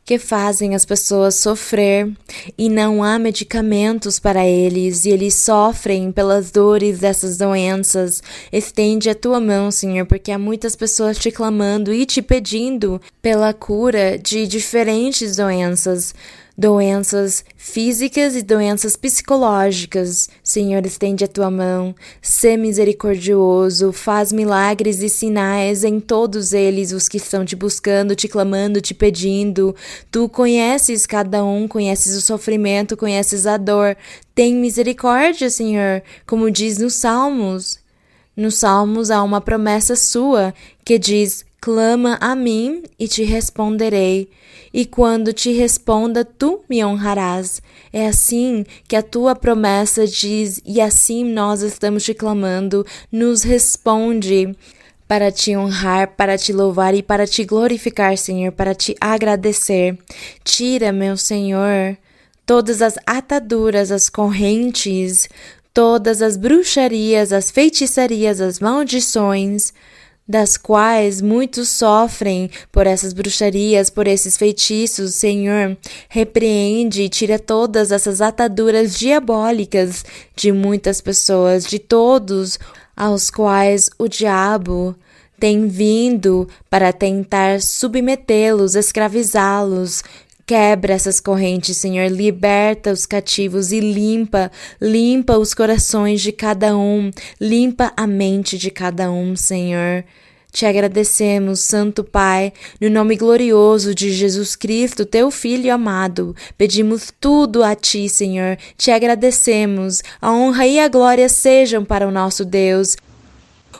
que fazem as pessoas sofrer e não há medicamentos para eles e eles sofrem pelas dores dessas doenças. Estende a tua mão, Senhor, porque há muitas pessoas te clamando e te pedindo pela cura de diferentes doenças. Doenças físicas e doenças psicológicas. Senhor, estende a tua mão, sê misericordioso, faz milagres e sinais em todos eles, os que estão te buscando, te clamando, te pedindo. Tu conheces cada um, conheces o sofrimento, conheces a dor. Tem misericórdia, Senhor, como diz nos Salmos. Nos Salmos há uma promessa sua que diz: clama a mim e te responderei. E quando te responda, tu me honrarás. É assim que a tua promessa diz, e assim nós estamos te clamando. Nos responde para te honrar, para te louvar e para te glorificar, Senhor, para te agradecer. Tira, meu Senhor, todas as ataduras, as correntes, todas as bruxarias, as feitiçarias, as maldições, das quais muitos sofrem por essas bruxarias, por esses feitiços. Senhor, repreende e tira todas essas ataduras diabólicas de muitas pessoas, de todos aos quais o diabo tem vindo para tentar submetê-los, escravizá-los. Quebra essas correntes, Senhor, liberta os cativos e limpa os corações de cada um, limpa a mente de cada um, Senhor. Te agradecemos, Santo Pai, no nome glorioso de Jesus Cristo, teu Filho amado. Pedimos tudo a Ti, Senhor, te agradecemos. A honra e a glória sejam para o nosso Deus.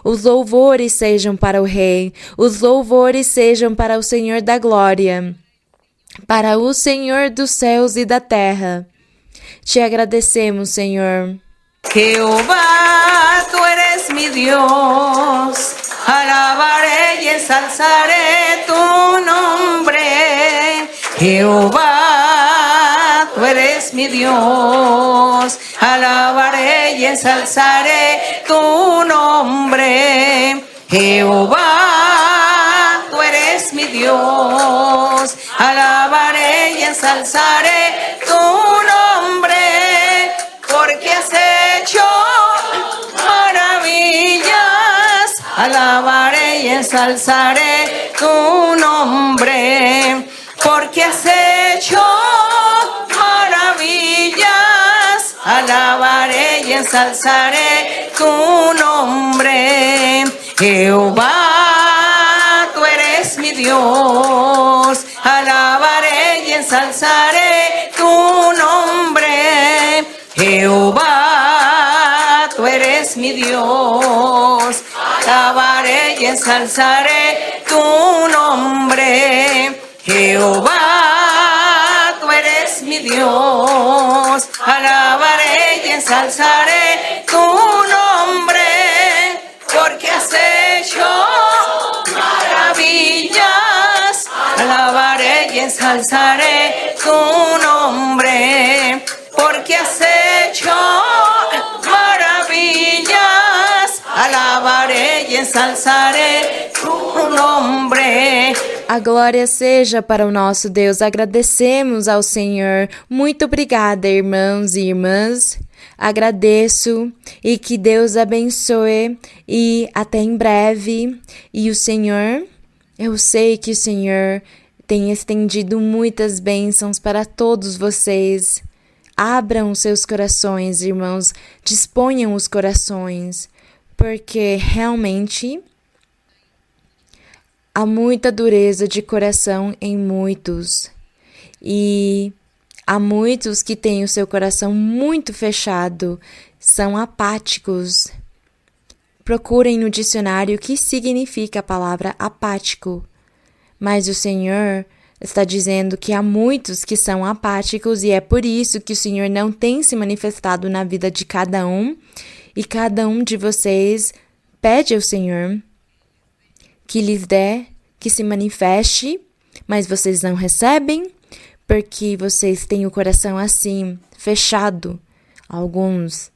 Os louvores sejam para o Rei, os louvores sejam para o Senhor da glória, para o Senhor dos céus e da terra. Te agradecemos, Senhor. Jehová, tú eres mi Dios, alabaré y ensalzaré tu nombre. Jehová, tú eres mi Dios, alabaré y ensalzaré tu nombre. Jehová, tú eres mi Dios, alabaré y ensalzaré tu nombre. Porque has hecho maravillas, alabaré y ensalzaré tu nombre. Porque has hecho maravillas, alabaré y ensalzaré tu nombre. Jehová, tú eres mi Dios, alabaré y ensalzaré tu nombre. Jehová, tú eres mi Dios, alabaré y ensalzaré tu nombre. Jehová, tú eres mi Dios, alabaré y ensalzaré tu nombre, porque has hecho maravillas, alabaré y ensalzaré tu nombre. Porque has hecho maravillas, alabaré e ensalzarei tu nome. A glória seja para o nosso Deus. Agradecemos ao Senhor. Muito obrigada, irmãos e irmãs. Agradeço e que Deus abençoe e até em breve. E o Senhor, eu sei que o Senhor tem estendido muitas bênçãos para todos vocês. Abram seus corações, irmãos, disponham os corações, porque realmente há muita dureza de coração em muitos, e há muitos que têm o seu coração muito fechado, são apáticos. Procurem no dicionário o que significa a palavra apático, mas o Senhor está dizendo que há muitos que são apáticos e é por isso que o Senhor não tem se manifestado na vida de cada um, e cada um de vocês pede ao Senhor que lhes dê, que se manifeste, mas vocês não recebem porque vocês têm o coração assim, fechado, alguns.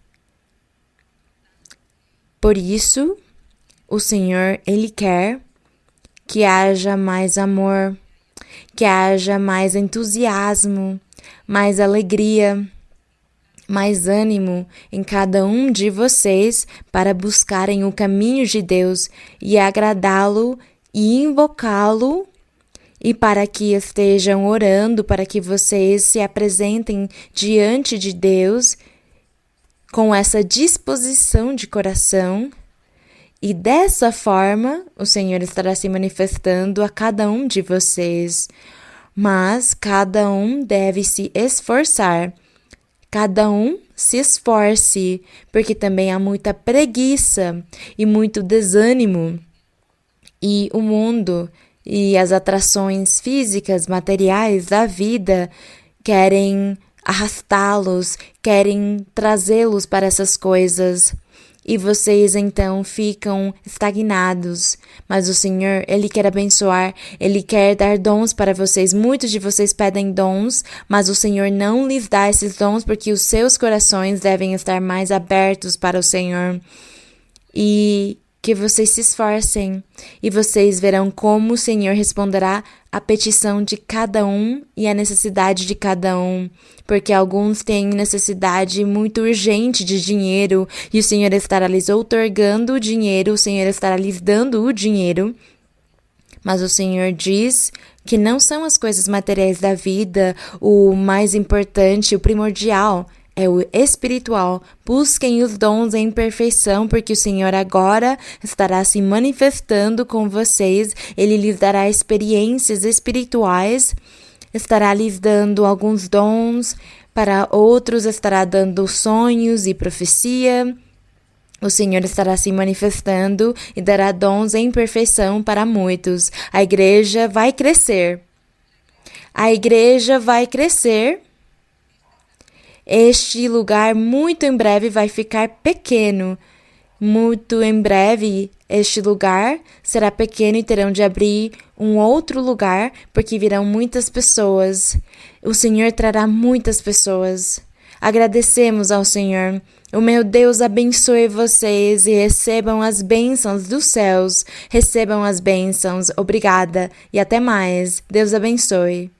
Por isso, o Senhor, Ele quer que haja mais amor, que haja mais entusiasmo, mais alegria, mais ânimo em cada um de vocês para buscarem o caminho de Deus e agradá-lo e invocá-lo, e para que estejam orando, para que vocês se apresentem diante de Deus com essa disposição de coração. E dessa forma, o Senhor estará se manifestando a cada um de vocês. Mas cada um deve se esforçar. Cada um se esforce, porque também há muita preguiça e muito desânimo. E o mundo e as atrações físicas, materiais da vida querem arrastá-los, querem trazê-los para essas coisas. E vocês então ficam estagnados. Mas o Senhor, Ele quer abençoar, Ele quer dar dons para vocês. Muitos de vocês pedem dons, mas o Senhor não lhes dá esses dons porque os seus corações devem estar mais abertos para o Senhor. E que vocês se esforcem e vocês verão como o Senhor responderá à petição de cada um e à necessidade de cada um, porque alguns têm necessidade muito urgente de dinheiro e o Senhor estará lhes outorgando o dinheiro, o Senhor estará lhes dando o dinheiro, mas o Senhor diz que não são as coisas materiais da vida o mais importante, o primordial, é o espiritual. Busquem os dons em perfeição, porque o Senhor agora estará se manifestando com vocês. Ele lhes dará experiências espirituais, estará lhes dando alguns dons, para outros estará dando sonhos e profecia. O Senhor estará se manifestando e dará dons em perfeição para muitos. A igreja vai crescer. A igreja vai crescer Este lugar muito em breve vai ficar pequeno. Muito em breve, este lugar será pequeno e terão de abrir um outro lugar, porque virão muitas pessoas. O Senhor trará muitas pessoas. Agradecemos ao Senhor. O meu Deus abençoe vocês e recebam as bênçãos dos céus. Recebam as bênçãos. Obrigada e até mais. Deus abençoe.